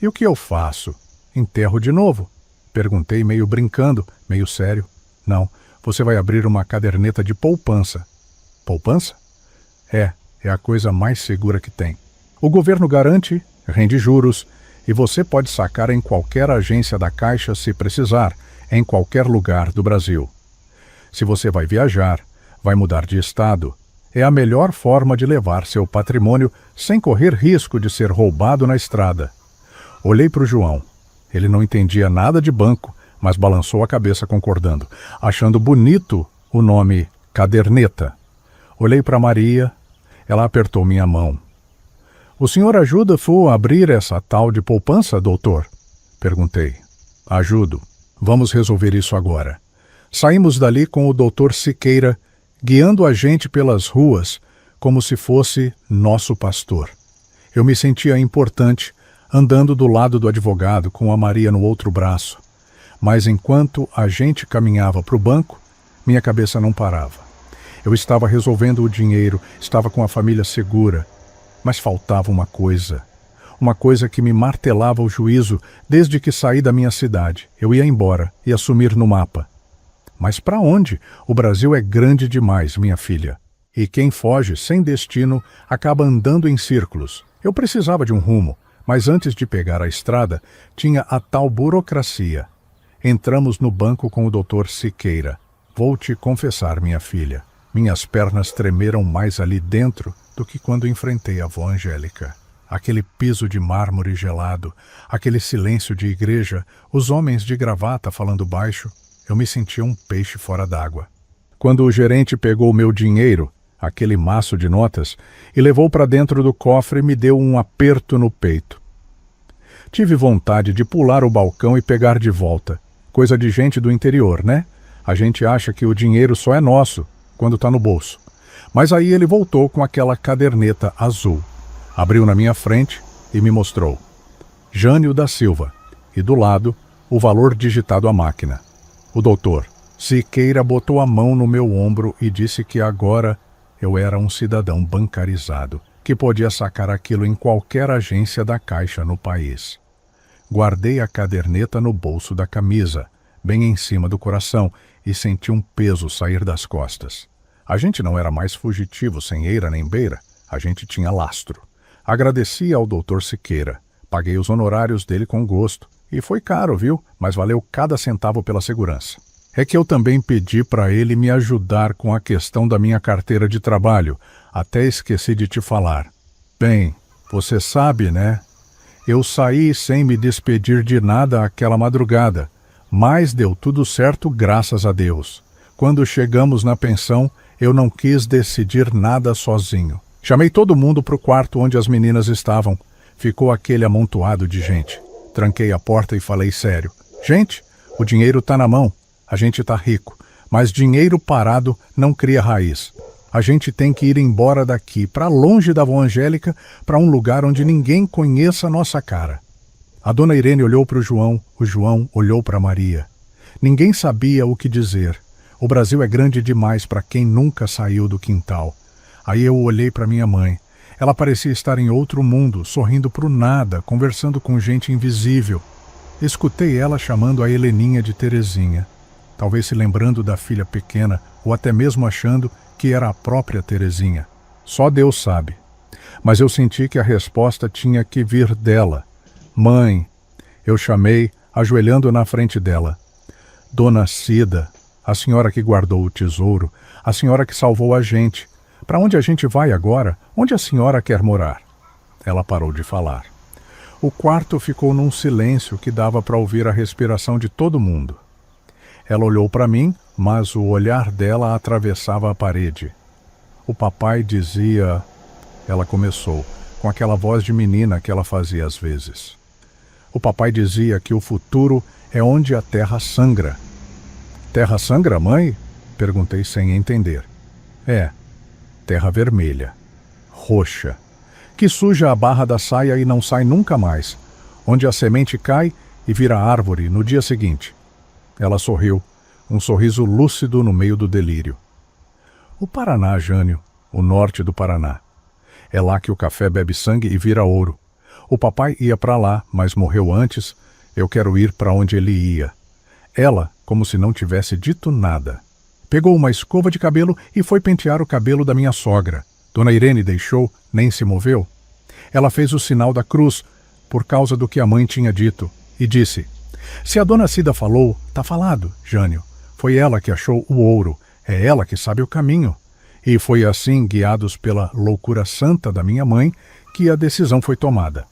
E o que eu faço? Enterro de novo? Perguntei meio brincando, meio sério. Não, você vai abrir uma caderneta de poupança. Poupança? É a coisa mais segura que tem. O governo garante, rende juros, e você pode sacar em qualquer agência da Caixa se precisar, em qualquer lugar do Brasil. Se você vai viajar, vai mudar de estado, é a melhor forma de levar seu patrimônio sem correr risco de ser roubado na estrada. Olhei para o João. Ele não entendia nada de banco, mas balançou a cabeça concordando, achando bonito o nome caderneta. Olhei para Maria, ela apertou minha mão. O senhor ajuda-fu a abrir essa tal de poupança, doutor? Perguntei. Ajudo. Vamos resolver isso agora. Saímos dali com o doutor Siqueira, guiando a gente pelas ruas, como se fosse nosso pastor. Eu me sentia importante, andando do lado do advogado, com a Maria no outro braço. Mas enquanto a gente caminhava para o banco, minha cabeça não parava. Eu estava resolvendo o dinheiro, estava com a família segura, mas faltava uma coisa que me martelava o juízo desde que saí da minha cidade. Eu ia embora, ia sumir no mapa. Mas para onde? O Brasil é grande demais, minha filha. E quem foge sem destino acaba andando em círculos. Eu precisava de um rumo, mas antes de pegar a estrada, tinha a tal burocracia. Entramos no banco com o Dr. Siqueira. Vou te confessar, minha filha, minhas pernas tremeram mais ali dentro do que quando enfrentei a avó Angélica. Aquele piso de mármore gelado, aquele silêncio de igreja, os homens de gravata falando baixo, eu me sentia um peixe fora d'água. Quando o gerente pegou o meu dinheiro, aquele maço de notas, e levou para dentro do cofre, me deu um aperto no peito. Tive vontade de pular o balcão e pegar de volta. Coisa de gente do interior, né? A gente acha que o dinheiro só é nosso quando está no bolso. Mas aí ele voltou com aquela caderneta azul. Abriu na minha frente e me mostrou. Jânio da Silva. E do lado, o valor digitado à máquina. O doutor Siqueira botou a mão no meu ombro e disse que agora eu era um cidadão bancarizado, que podia sacar aquilo em qualquer agência da Caixa no país. Guardei a caderneta no bolso da camisa, bem em cima do coração, e senti um peso sair das costas. A gente não era mais fugitivo sem eira nem beira, a gente tinha lastro. Agradeci ao doutor Siqueira, paguei os honorários dele com gosto, e foi caro, viu? Mas valeu cada centavo pela segurança. É que eu também pedi para ele me ajudar com a questão da minha carteira de trabalho, até esqueci de te falar. Bem, você sabe, né? Eu saí sem me despedir de nada aquela madrugada, mas deu tudo certo graças a Deus. Quando chegamos na pensão, eu não quis decidir nada sozinho. Chamei todo mundo para o quarto onde as meninas estavam. Ficou aquele amontoado de gente. Tranquei a porta e falei sério. Gente, o dinheiro está na mão. A gente está rico, mas dinheiro parado não cria raiz. A gente tem que ir embora daqui, para longe da avó Angélica, para um lugar onde ninguém conheça a nossa cara. A dona Irene olhou para o João olhou para Maria. Ninguém sabia o que dizer. O Brasil é grande demais para quem nunca saiu do quintal. Aí eu olhei para minha mãe. Ela parecia estar em outro mundo, sorrindo para o nada, conversando com gente invisível. Escutei ela chamando a Heleninha de Terezinha. Talvez se lembrando da filha pequena, ou até mesmo achando que era a própria Terezinha. Só Deus sabe. Mas eu senti que a resposta tinha que vir dela. Mãe, eu chamei, ajoelhando na frente dela. Dona Cida, a senhora que guardou o tesouro, a senhora que salvou a gente. Para onde a gente vai agora? Onde a senhora quer morar? Ela parou de falar. O quarto ficou num silêncio que dava para ouvir a respiração de todo mundo. Ela olhou para mim, mas o olhar dela atravessava a parede. O papai dizia... Ela começou, com aquela voz de menina que ela fazia às vezes. O papai dizia que o futuro é onde a terra sangra. Terra sangra, mãe? Perguntei sem entender. É, terra vermelha, roxa, que suja a barra da saia e não sai nunca mais, onde a semente cai e vira árvore no dia seguinte. Ela sorriu, um sorriso lúcido no meio do delírio. O Paraná, Jânio, o norte do Paraná. É lá que o café bebe sangue e vira ouro. O papai ia para lá, mas morreu antes. Eu quero ir para onde ele ia. Ela, como se não tivesse dito nada. Pegou uma escova de cabelo e foi pentear o cabelo da minha sogra. Dona Irene deixou, nem se moveu. Ela fez o sinal da cruz, por causa do que a mãe tinha dito, e disse... Se a dona Cida falou, tá falado, Jânio. Foi ela que achou o ouro, é ela que sabe o caminho. E foi assim, guiados pela loucura santa da minha mãe, que a decisão foi tomada.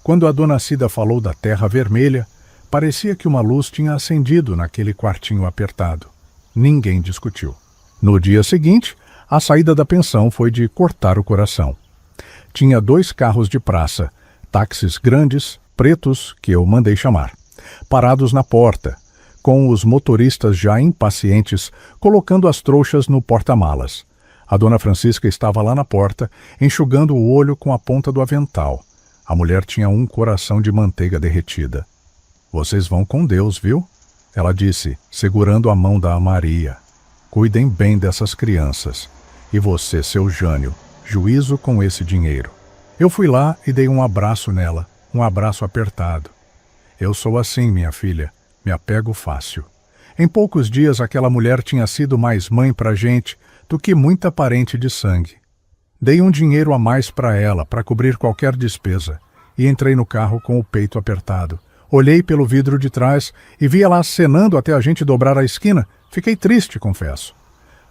Quando a dona Cida falou da terra vermelha, parecia que uma luz tinha acendido naquele quartinho apertado. Ninguém discutiu. No dia seguinte, a saída da pensão foi de cortar o coração. Tinha 2 carros de praça, táxis grandes, pretos, que eu mandei chamar. Parados na porta, com os motoristas já impacientes, colocando as trouxas no porta-malas. A dona Francisca estava lá na porta, enxugando o olho com a ponta do avental. A mulher tinha um coração de manteiga derretida. Vocês vão com Deus, viu? Ela disse, segurando a mão da Maria. Cuidem bem dessas crianças. E você, seu Jânio, juízo com esse dinheiro. Eu fui lá e dei um abraço nela, um abraço apertado. Eu sou assim, minha filha, me apego fácil. Em poucos dias, aquela mulher tinha sido mais mãe para a gente do que muita parente de sangue. Dei um dinheiro a mais para ela, para cobrir qualquer despesa, e entrei no carro com o peito apertado. Olhei pelo vidro de trás e vi ela acenando até a gente dobrar a esquina. Fiquei triste, confesso.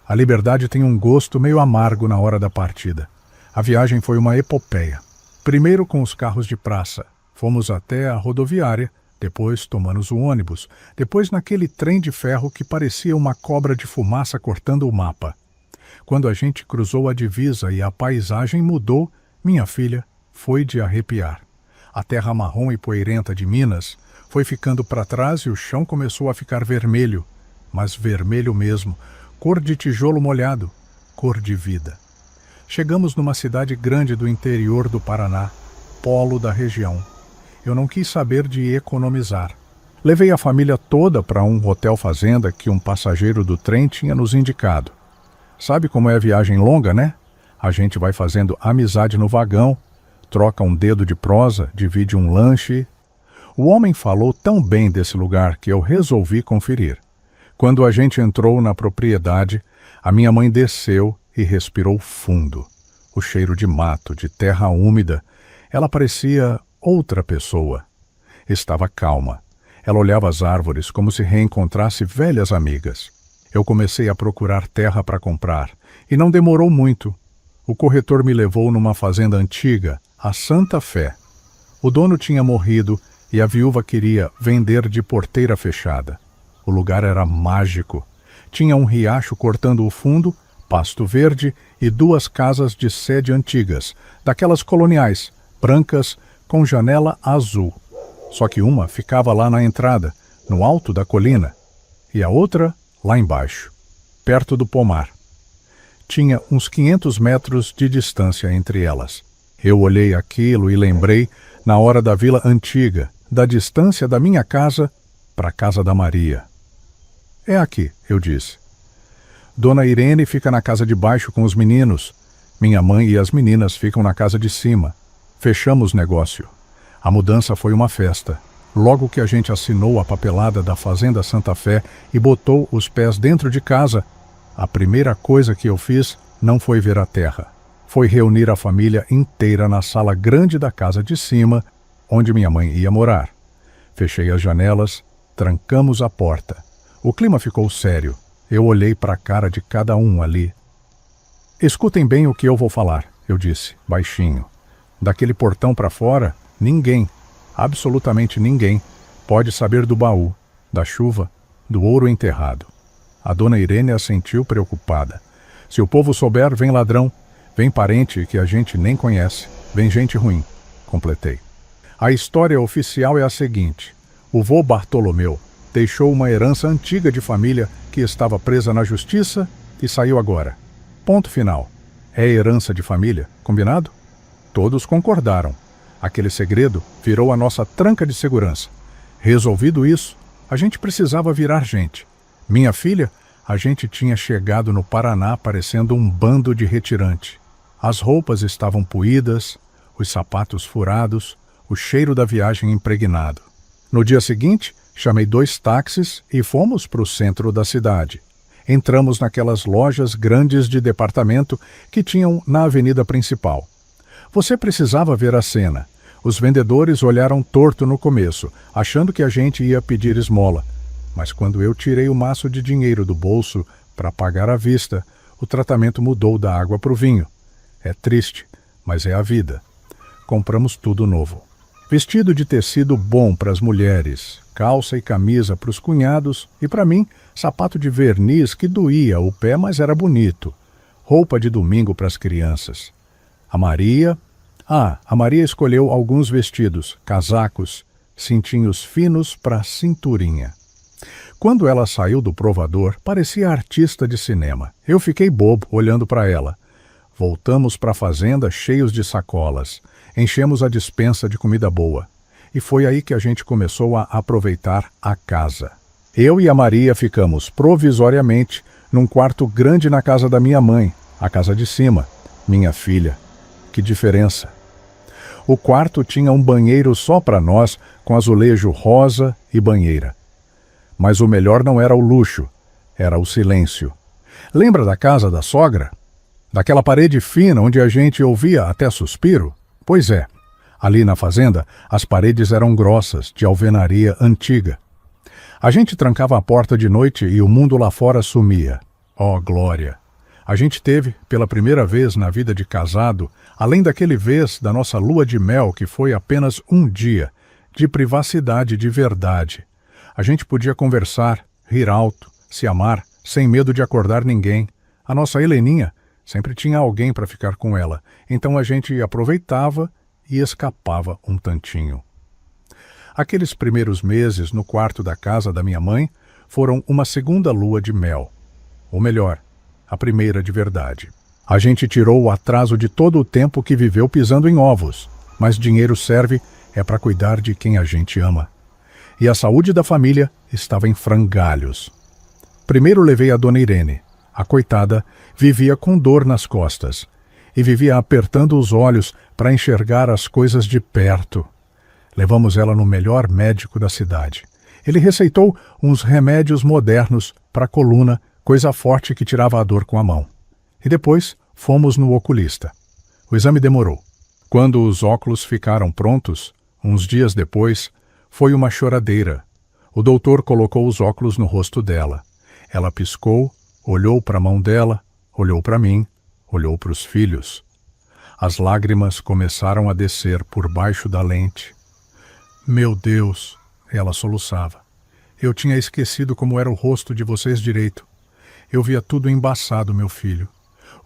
A liberdade tem um gosto meio amargo na hora da partida. A viagem foi uma epopeia. Primeiro com os carros de praça. Fomos até a rodoviária, depois tomamos o ônibus, depois naquele trem de ferro que parecia uma cobra de fumaça cortando o mapa. Quando a gente cruzou a divisa e a paisagem mudou, minha filha foi de arrepiar. A terra marrom e poeirenta de Minas foi ficando para trás e o chão começou a ficar vermelho, mas vermelho mesmo, cor de tijolo molhado, cor de vida. Chegamos numa cidade grande do interior do Paraná, polo da região. Eu não quis saber de economizar. Levei a família toda para um hotel fazenda que um passageiro do trem tinha nos indicado. Sabe como é a viagem longa, né? A gente vai fazendo amizade no vagão, troca um dedo de prosa, divide um lanche. O homem falou tão bem desse lugar que eu resolvi conferir. Quando a gente entrou na propriedade, a minha mãe desceu e respirou fundo. O cheiro de mato, de terra úmida. Ela parecia outra pessoa. Estava calma. Ela olhava as árvores como se reencontrasse velhas amigas. Eu comecei a procurar terra para comprar, e não demorou muito. O corretor me levou numa fazenda antiga, a Santa Fé. O dono tinha morrido e a viúva queria vender de porteira fechada. O lugar era mágico. Tinha um riacho cortando o fundo, pasto verde e 2 casas de sede antigas, daquelas coloniais, brancas, com janela azul. Só que uma ficava lá na entrada, no alto da colina, e a outra lá embaixo, perto do pomar. Tinha uns 500 metros de distância entre elas. Eu olhei aquilo e lembrei, na hora da vila antiga, da distância da minha casa para a casa da Maria. É aqui, eu disse. Dona Irene fica na casa de baixo com os meninos. Minha mãe e as meninas ficam na casa de cima. Fechamos negócio. A mudança foi uma festa. Logo que a gente assinou a papelada da Fazenda Santa Fé e botou os pés dentro de casa, a primeira coisa que eu fiz não foi ver a terra. Foi reunir a família inteira na sala grande da casa de cima, onde minha mãe ia morar. Fechei as janelas, trancamos a porta. O clima ficou sério. Eu olhei para a cara de cada um ali. Escutem bem o que eu vou falar, eu disse, baixinho. Daquele portão para fora, ninguém, absolutamente ninguém, pode saber do baú, da chuva, do ouro enterrado. A dona Irene assentiu preocupada. Se o povo souber, vem ladrão, vem parente que a gente nem conhece, vem gente ruim, completei. A história oficial é a seguinte. O vô Bartolomeu deixou uma herança antiga de família que estava presa na justiça e saiu agora. Ponto final. É herança de família, combinado? Todos concordaram. Aquele segredo virou a nossa tranca de segurança. Resolvido isso, a gente precisava virar gente. Minha filha, a gente tinha chegado no Paraná parecendo um bando de retirante. As roupas estavam poídas, os sapatos furados, o cheiro da viagem impregnado. No dia seguinte, chamei 2 táxis e fomos para o centro da cidade. Entramos naquelas lojas grandes de departamento que tinham na avenida principal. Você precisava ver a cena. Os vendedores olharam torto no começo, achando que a gente ia pedir esmola. Mas quando eu tirei o maço de dinheiro do bolso para pagar à vista, o tratamento mudou da água para o vinho. É triste, mas é a vida. Compramos tudo novo. Vestido de tecido bom para as mulheres, calça e camisa para os cunhados e para mim, sapato de verniz que doía o pé, mas era bonito. Roupa de domingo para as crianças. A Maria escolheu alguns vestidos, casacos, cintinhos finos para a cinturinha. Quando ela saiu do provador, parecia artista de cinema. Eu fiquei bobo olhando para ela. Voltamos para a fazenda cheios de sacolas. Enchemos a despensa de comida boa. E foi aí que a gente começou a aproveitar a casa. Eu e a Maria ficamos provisoriamente num quarto grande na casa da minha mãe, a casa de cima. Minha filha, que diferença! O quarto tinha um banheiro só para nós, com azulejo rosa e banheira. Mas o melhor não era o luxo, era o silêncio. Lembra da casa da sogra? Daquela parede fina onde a gente ouvia até suspiro? Pois é, ali na fazenda as paredes eram grossas, de alvenaria antiga. A gente trancava a porta de noite e o mundo lá fora sumia. Oh, glória! A gente teve, pela primeira vez na vida de casado, além daquele vez da nossa lua de mel que foi apenas um dia, de privacidade de verdade. A gente podia conversar, rir alto, se amar, sem medo de acordar ninguém. A nossa Heleninha sempre tinha alguém para ficar com ela, então a gente aproveitava e escapava um tantinho. Aqueles primeiros meses no quarto da casa da minha mãe foram uma segunda lua de mel. Ou melhor, a primeira de verdade. A gente tirou o atraso de todo o tempo que viveu pisando em ovos, mas dinheiro serve para cuidar de quem a gente ama. E a saúde da família estava em frangalhos. Primeiro levei a dona Irene. A coitada vivia com dor nas costas e vivia apertando os olhos para enxergar as coisas de perto. Levamos ela no melhor médico da cidade. Ele receitou uns remédios modernos para a coluna, coisa forte que tirava a dor com a mão. E depois fomos no oculista. O exame demorou. Quando os óculos ficaram prontos, uns dias depois, foi uma choradeira. O doutor colocou os óculos no rosto dela. Ela piscou, olhou para a mão dela, olhou para mim, olhou para os filhos. As lágrimas começaram a descer por baixo da lente. Meu Deus, ela soluçava. Eu tinha esquecido como era o rosto de vocês direito. Eu via tudo embaçado, meu filho.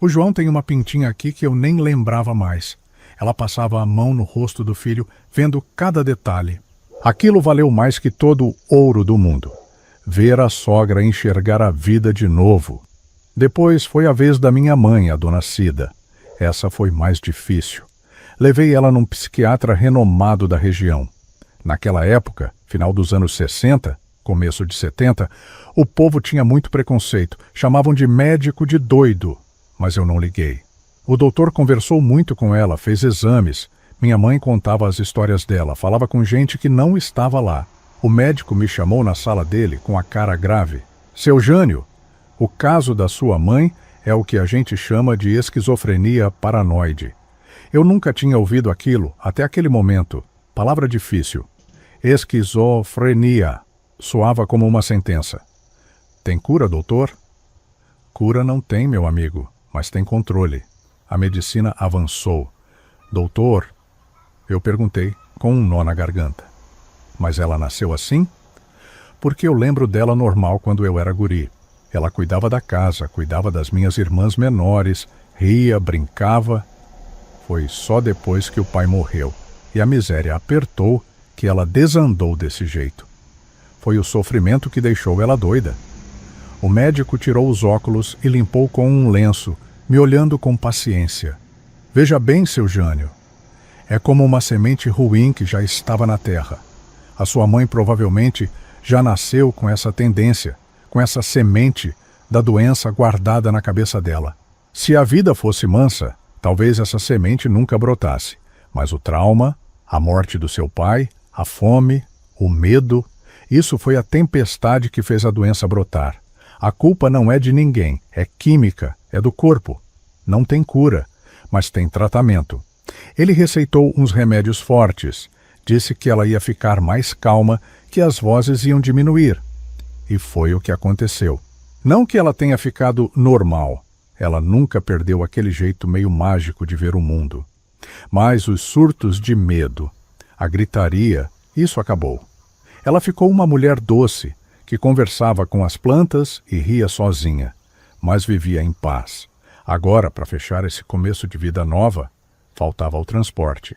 O João tem uma pintinha aqui que eu nem lembrava mais. Ela passava a mão no rosto do filho, vendo cada detalhe. Aquilo valeu mais que todo o ouro do mundo. Ver a sogra enxergar a vida de novo. Depois foi a vez da minha mãe, a dona Cida. Essa foi mais difícil. Levei ela num psiquiatra renomado da região. Naquela época, final dos anos 60, começo de 70, o povo tinha muito preconceito. Chamavam de médico de doido. Mas eu não liguei. O doutor conversou muito com ela, fez exames. Minha mãe contava as histórias dela, falava com gente que não estava lá. O médico me chamou na sala dele com a cara grave. Seu Jânio, o caso da sua mãe é o que a gente chama de esquizofrenia paranoide. Eu nunca tinha ouvido aquilo até aquele momento. Palavra difícil. Esquizofrenia. Soava como uma sentença. Tem cura, doutor? Cura não tem, meu amigo, mas tem controle. A medicina avançou. Doutor, eu perguntei, com um nó na garganta. Mas ela nasceu assim? Porque eu lembro dela normal quando eu era guri. Ela cuidava da casa, cuidava das minhas irmãs menores, ria, brincava. Foi só depois que o pai morreu e a miséria apertou que ela desandou desse jeito. Foi o sofrimento que deixou ela doida. O médico tirou os óculos e limpou com um lenço, me olhando com paciência. Veja bem, seu Jânio. É como uma semente ruim que já estava na terra. A sua mãe provavelmente já nasceu com essa tendência, com essa semente da doença guardada na cabeça dela. Se a vida fosse mansa, talvez essa semente nunca brotasse. Mas o trauma, a morte do seu pai, a fome, o medo, isso foi a tempestade que fez a doença brotar. A culpa não é de ninguém, é química, é do corpo. Não tem cura, mas tem tratamento. Ele receitou uns remédios fortes. Disse que ela ia ficar mais calma, que as vozes iam diminuir. E foi o que aconteceu. Não que ela tenha ficado normal. Ela nunca perdeu aquele jeito meio mágico de ver o mundo. Mas os surtos de medo, a gritaria, isso acabou. Ela ficou uma mulher doce, que conversava com as plantas e ria sozinha, mas vivia em paz. Agora, para fechar esse começo de vida nova, faltava o transporte.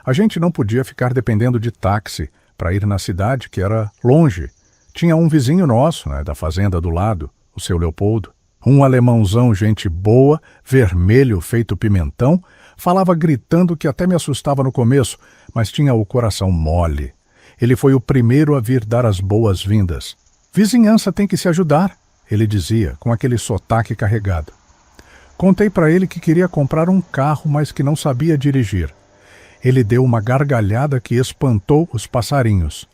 A gente não podia ficar dependendo de táxi para ir na cidade, que era longe. Tinha um vizinho nosso, da fazenda do lado, o seu Leopoldo. Um alemãozão, gente boa, vermelho feito pimentão, falava gritando que até me assustava no começo, mas tinha o coração mole. Ele foi o primeiro a vir dar as boas-vindas. Vizinhança tem que se ajudar, ele dizia, com aquele sotaque carregado. Contei para ele que queria comprar um carro, mas que não sabia dirigir. Ele deu uma gargalhada que espantou os passarinhos.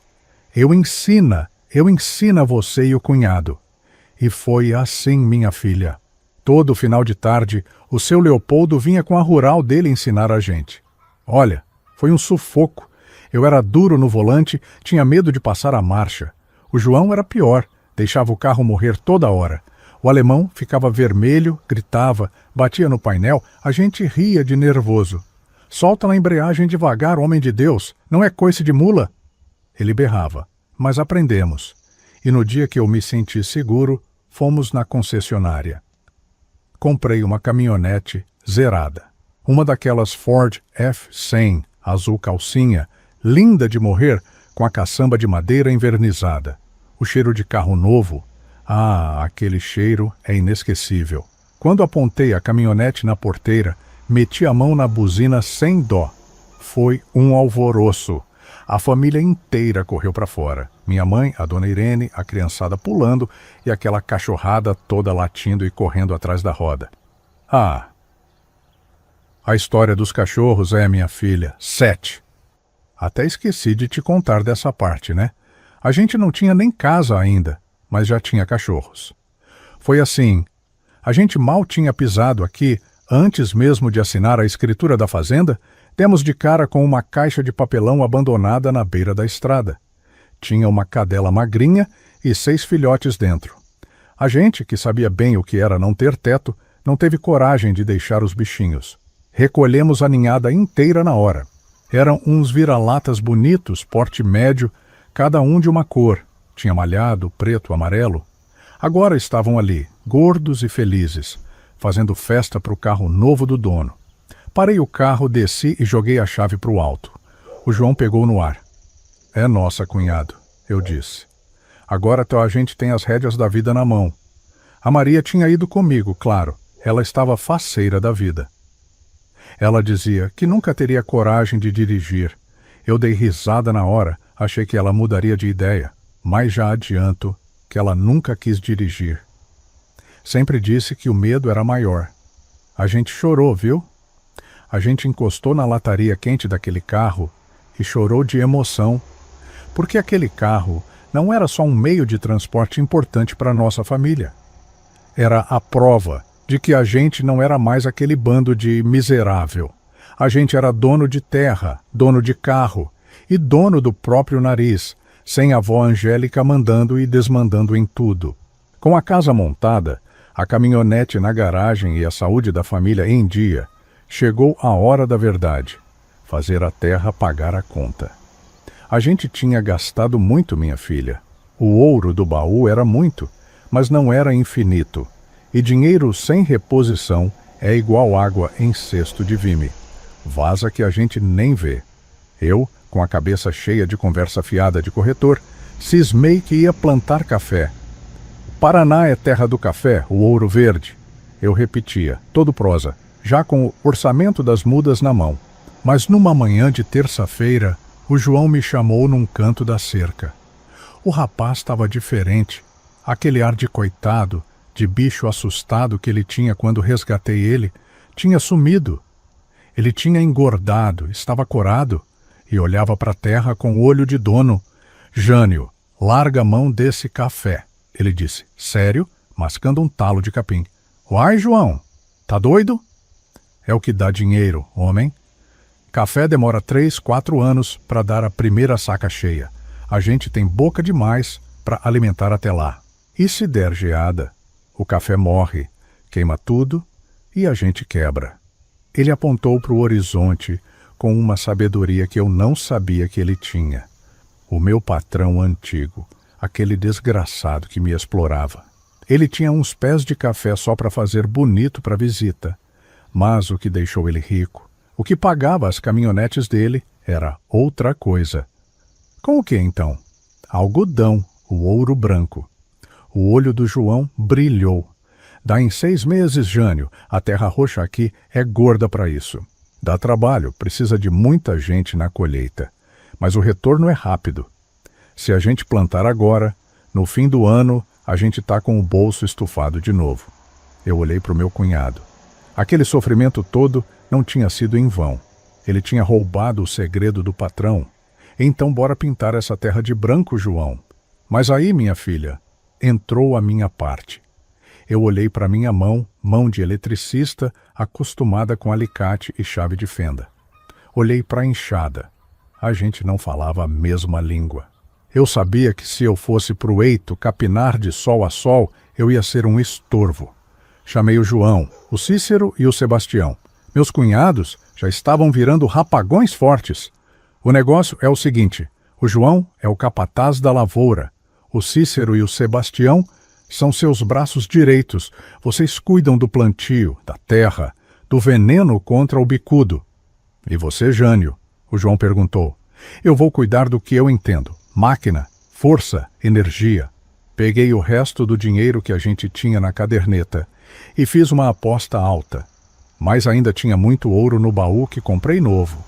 Eu ensina, Eu ensino a você e o cunhado. E foi assim, minha filha. Todo final de tarde, o seu Leopoldo vinha com a rural dele ensinar a gente. Olha, foi um sufoco. Eu era duro no volante, tinha medo de passar a marcha. O João era pior, deixava o carro morrer toda hora. O alemão ficava vermelho, gritava, batia no painel, a gente ria de nervoso. Solta na embreagem devagar, homem de Deus, não é coice de mula? Ele berrava, mas aprendemos. E no dia que eu me senti seguro, fomos na concessionária. Comprei uma caminhonete zerada. Uma daquelas Ford F-100, azul calcinha, linda de morrer, com a caçamba de madeira envernizada. O cheiro de carro novo, aquele cheiro é inesquecível. Quando apontei a caminhonete na porteira, meti a mão na buzina sem dó. Foi um alvoroço. A família inteira correu para fora. Minha mãe, a dona Irene, a criançada pulando e aquela cachorrada toda latindo e correndo atrás da roda. A história dos cachorros é, minha filha, 7. Até esqueci de te contar dessa parte, né? A gente não tinha nem casa ainda, mas já tinha cachorros. Foi assim, a gente mal tinha pisado aqui, antes mesmo de assinar a escritura da fazenda, demos de cara com uma caixa de papelão abandonada na beira da estrada. Tinha uma cadela magrinha e 6 filhotes dentro. A gente, que sabia bem o que era não ter teto, não teve coragem de deixar os bichinhos. Recolhemos a ninhada inteira na hora. Eram uns vira-latas bonitos, porte médio, cada um de uma cor. Tinha malhado, preto, amarelo. Agora estavam ali, gordos e felizes, fazendo festa para o carro novo do dono. Parei o carro, desci e joguei a chave para o alto. O João pegou no ar. É nossa, cunhado, eu disse. Agora a gente tem as rédeas da vida na mão. A Maria tinha ido comigo, claro. Ela estava faceira da vida. Ela dizia que nunca teria coragem de dirigir. Eu dei risada na hora, achei que ela mudaria de ideia, mas já adianto que ela nunca quis dirigir. Sempre disse que o medo era maior. A gente chorou, viu? A gente encostou na lataria quente daquele carro e chorou de emoção, porque aquele carro não era só um meio de transporte importante para nossa família. Era a prova de que a gente não era mais aquele bando de miserável. A gente era dono de terra, dono de carro e dono do próprio nariz, sem a avó Angélica mandando e desmandando em tudo. Com a casa montada, a caminhonete na garagem e a saúde da família em dia, chegou a hora da verdade, fazer a terra pagar a conta. A gente tinha gastado muito, minha filha. O ouro do baú era muito, mas não era infinito. E dinheiro sem reposição é igual água em cesto de vime. Vaza que a gente nem vê. Eu, com a cabeça cheia de conversa fiada de corretor, cismei que ia plantar café. Paraná é terra do café, o ouro verde. Eu repetia, todo prosa, já com o orçamento das mudas na mão. Mas numa manhã de terça-feira, o João me chamou num canto da cerca. O rapaz estava diferente. Aquele ar de coitado, de bicho assustado que ele tinha quando resgatei ele, tinha sumido. Ele tinha engordado, estava corado, e olhava para a terra com o olho de dono. Jânio, larga a mão desse café, ele disse, sério, mascando um talo de capim. Uai, João, tá doido? É o que dá dinheiro, homem. Café demora 3, 4 anos para dar a primeira saca cheia. A gente tem boca demais para alimentar até lá. E se der geada, o café morre, queima tudo e a gente quebra. Ele apontou para o horizonte com uma sabedoria que eu não sabia que ele tinha. O meu patrão antigo, aquele desgraçado que me explorava. Ele tinha uns pés de café só para fazer bonito para visita. Mas o que deixou ele rico, o que pagava as caminhonetes dele, era outra coisa. Com o que então? Algodão, o ouro branco. O olho do João brilhou. Dá em 6 meses, Jânio, a terra roxa aqui é gorda para isso. Dá trabalho, precisa de muita gente na colheita. Mas o retorno é rápido. Se a gente plantar agora, no fim do ano, a gente está com o bolso estufado de novo. Eu olhei para o meu cunhado. Aquele sofrimento todo não tinha sido em vão. Ele tinha roubado o segredo do patrão. Então bora pintar essa terra de branco, João. Mas aí, minha filha, entrou a minha parte. Eu olhei para minha mão, mão de eletricista, acostumada com alicate e chave de fenda. Olhei para a enxada. A gente não falava a mesma língua. Eu sabia que se eu fosse para o eito capinar de sol a sol, eu ia ser um estorvo. Chamei o João, o Cícero e o Sebastião. Meus cunhados já estavam virando rapagões fortes. O negócio é o seguinte: o João é o capataz da lavoura. O Cícero e o Sebastião são seus braços direitos. Vocês cuidam do plantio, da terra, do veneno contra o bicudo. E você, Jânio? O João perguntou. Eu vou cuidar do que eu entendo. Máquina, força, energia. Peguei o resto do dinheiro que a gente tinha na caderneta e fiz uma aposta alta. Mas ainda tinha muito ouro no baú que comprei novo.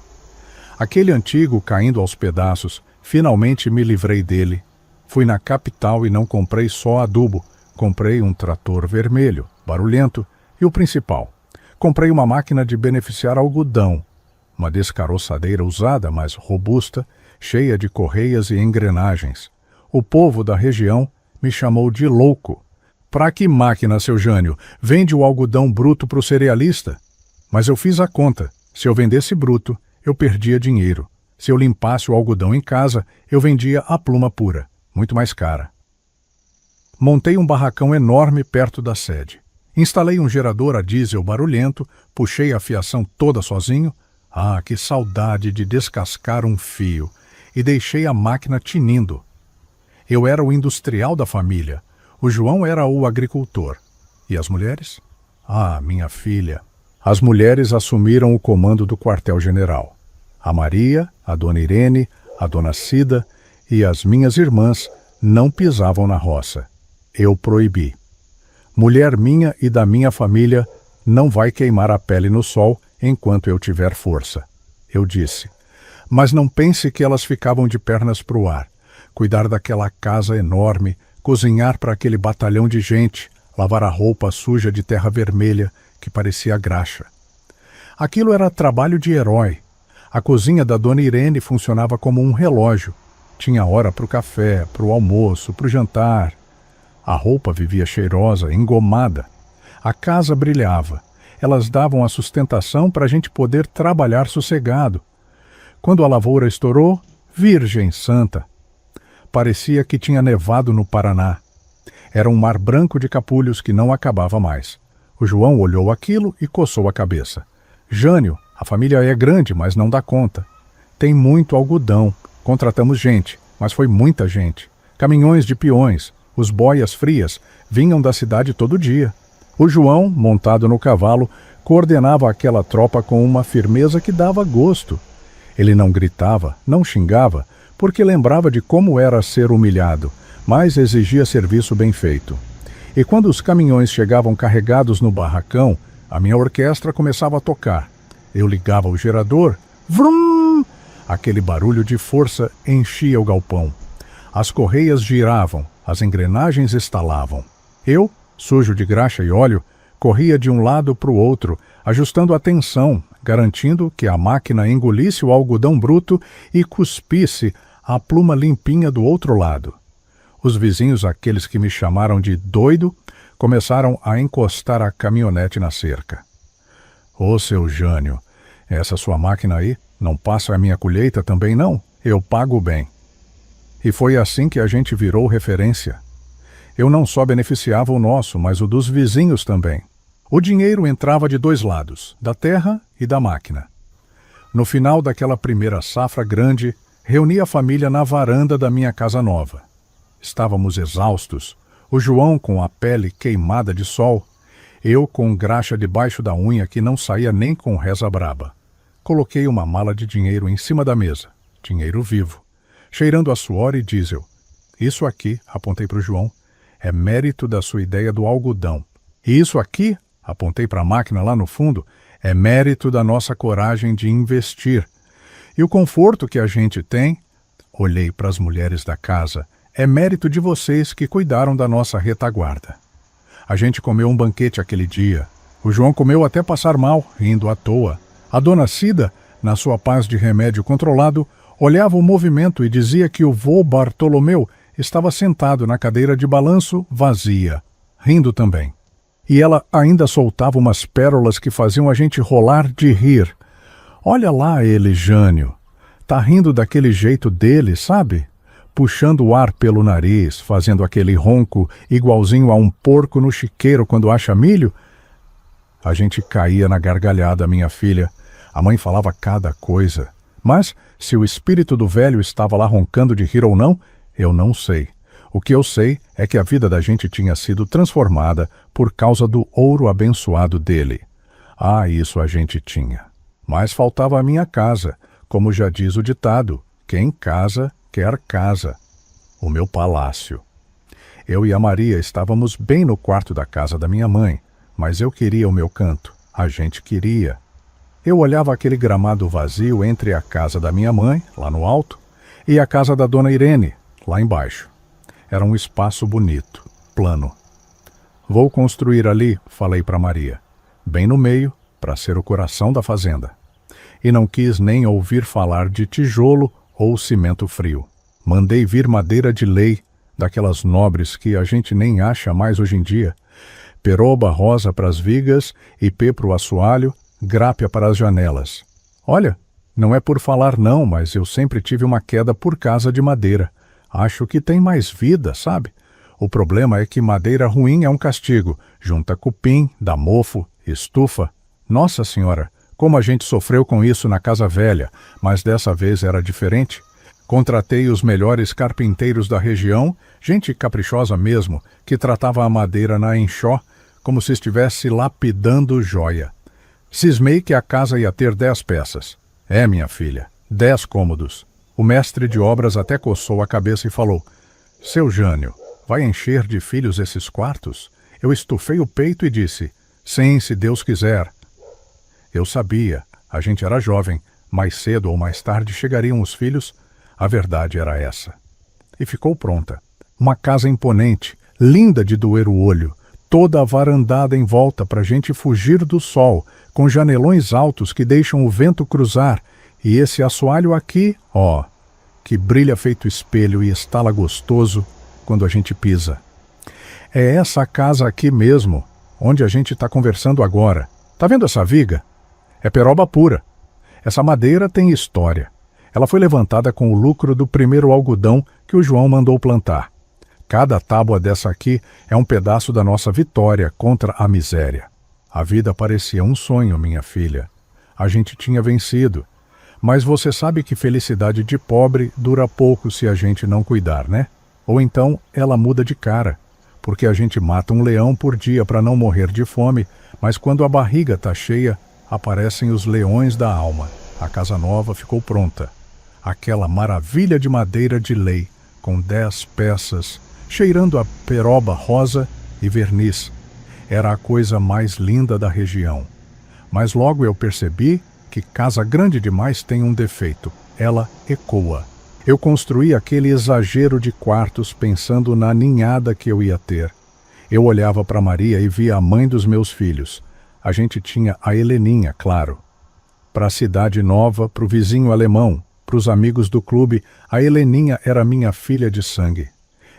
Aquele antigo caindo aos pedaços, finalmente me livrei dele. Fui na capital e não comprei só adubo. Comprei um trator vermelho, barulhento, e o principal. Comprei uma máquina de beneficiar algodão. Uma descaroçadeira usada, mas robusta, cheia de correias e engrenagens. O povo da região me chamou de louco. Pra que máquina, seu Jânio? Vende o algodão bruto pro cerealista? Mas eu fiz a conta. Se eu vendesse bruto, eu perdia dinheiro. Se eu limpasse o algodão em casa, eu vendia a pluma pura, muito mais cara. Montei um barracão enorme perto da sede. Instalei um gerador a diesel barulhento, puxei a fiação toda sozinho. Ah, que saudade de descascar um fio! E deixei a máquina tinindo. Eu era o industrial da família. O João era o agricultor. E as mulheres? Ah, minha filha! As mulheres assumiram o comando do quartel-general. A Maria, a dona Irene, a dona Cida e as minhas irmãs não pisavam na roça. Eu proibi. Mulher minha e da minha família não vai queimar a pele no sol enquanto eu tiver força. Eu disse. Mas não pense que elas ficavam de pernas pro ar. Cuidar daquela casa enorme, cozinhar para aquele batalhão de gente, lavar a roupa suja de terra vermelha que parecia graxa. Aquilo era trabalho de herói. A cozinha da dona Irene funcionava como um relógio. Tinha hora para o café, para o almoço, para o jantar. A roupa vivia cheirosa, engomada. A casa brilhava. Elas davam a sustentação para a gente poder trabalhar sossegado. Quando a lavoura estourou, Virgem Santa! Parecia que tinha nevado no Paraná. Era um mar branco de capulhos que não acabava mais. O João olhou aquilo e coçou a cabeça. Jânio, a família é grande, mas não dá conta. Tem muito algodão. Contratamos gente, mas foi muita gente. Caminhões de peões. Os boias frias vinham da cidade todo dia. O João, montado no cavalo, coordenava aquela tropa com uma firmeza que dava gosto. Ele não gritava, não xingava, porque lembrava de como era ser humilhado, mas exigia serviço bem feito. E quando os caminhões chegavam carregados no barracão, a minha orquestra começava a tocar. Eu ligava o gerador, vrum! Aquele barulho de força enchia o galpão. As correias giravam, as engrenagens estalavam. Eu, sujo de graxa e óleo, corria de um lado para o outro, ajustando a tensão, garantindo que a máquina engolisse o algodão bruto e cuspisse a pluma limpinha do outro lado. Os vizinhos, aqueles que me chamaram de doido, começaram a encostar a caminhonete na cerca. Ô, seu Jânio, essa sua máquina aí não passa a minha colheita também não? Eu pago bem. E foi assim que a gente virou referência. Eu não só beneficiava o nosso, mas o dos vizinhos também. O dinheiro entrava de dois lados, da terra e da máquina. No final daquela primeira safra grande, reuni a família na varanda da minha casa nova. Estávamos exaustos, o João com a pele queimada de sol, eu com graxa debaixo da unha que não saía nem com reza braba. Coloquei uma mala de dinheiro em cima da mesa, dinheiro vivo, cheirando a suor e diesel. Isso aqui, apontei para o João, é mérito da sua ideia do algodão. E isso aqui, apontei para a máquina lá no fundo, é mérito da nossa coragem de investir. E o conforto que a gente tem, olhei para as mulheres da casa, é mérito de vocês que cuidaram da nossa retaguarda. A gente comeu um banquete aquele dia. O João comeu até passar mal, rindo à toa. A dona Cida, na sua paz de remédio controlado, olhava o movimento e dizia que o vô Bartolomeu estava sentado na cadeira de balanço vazia, rindo também. E ela ainda soltava umas pérolas que faziam a gente rolar de rir. Olha lá ele, Jânio. Tá rindo daquele jeito dele, sabe? Puxando o ar pelo nariz, fazendo aquele ronco igualzinho a um porco no chiqueiro quando acha milho. A gente caía na gargalhada, minha filha. A mãe falava cada coisa. Mas, se o espírito do velho estava lá roncando de rir ou não, eu não sei. O que eu sei é que a vida da gente tinha sido transformada por causa do ouro abençoado dele. Ah, isso a gente tinha. Mas faltava a minha casa, como já diz o ditado, quem casa, quer casa. O meu palácio. Eu e a Maria estávamos bem no quarto da casa da minha mãe, mas eu queria o meu canto. A gente queria. Eu olhava aquele gramado vazio entre a casa da minha mãe, lá no alto, e a casa da dona Irene, lá embaixo. Era um espaço bonito, plano. Vou construir ali, falei para Maria, bem no meio, para ser o coração da fazenda. E não quis nem ouvir falar de tijolo ou cimento frio. Mandei vir madeira de lei, daquelas nobres que a gente nem acha mais hoje em dia, peroba rosa para as vigas, ipê para o assoalho, grápia para as janelas. Olha, não é por falar não, mas eu sempre tive uma queda por casa de madeira. Acho que tem mais vida, sabe? O problema é que madeira ruim é um castigo. Junta cupim, dá mofo, estufa. Nossa Senhora, como a gente sofreu com isso na casa velha, mas dessa vez era diferente. Contratei os melhores carpinteiros da região, gente caprichosa mesmo, que tratava a madeira na enxó como se estivesse lapidando joia. Cismei que a casa ia ter 10 peças. É, minha filha, 10 cômodos. O mestre de obras até coçou a cabeça e falou, seu Jânio, vai encher de filhos esses quartos? Eu estufei o peito e disse, sim, se Deus quiser. Eu sabia, a gente era jovem, mais cedo ou mais tarde chegariam os filhos, a verdade era essa. E ficou pronta. Uma casa imponente, linda de doer o olho, toda avarandada em volta para a gente fugir do sol, com janelões altos que deixam o vento cruzar, e esse assoalho aqui, ó, que brilha feito espelho e estala gostoso quando a gente pisa. É essa casa aqui mesmo, onde a gente está conversando agora. Tá vendo essa viga? É peroba pura. Essa madeira tem história. Ela foi levantada com o lucro do primeiro algodão que o João mandou plantar. Cada tábua dessa aqui é um pedaço da nossa vitória contra a miséria. A vida parecia um sonho, minha filha. A gente tinha vencido. Mas você sabe que felicidade de pobre dura pouco se a gente não cuidar, né? Ou então ela muda de cara, porque a gente mata um leão por dia para não morrer de fome, mas quando a barriga tá cheia, aparecem os leões da alma. A casa nova ficou pronta. Aquela maravilha de madeira de lei, com 10 peças, cheirando a peroba rosa e verniz. Era a coisa mais linda da região. Mas logo eu percebi que casa grande demais tem um defeito. Ela ecoa. Eu construí aquele exagero de quartos pensando na ninhada que eu ia ter. Eu olhava para Maria e via a mãe dos meus filhos. A gente tinha a Heleninha, claro. Para a cidade nova, para o vizinho alemão, para os amigos do clube, a Heleninha era minha filha de sangue.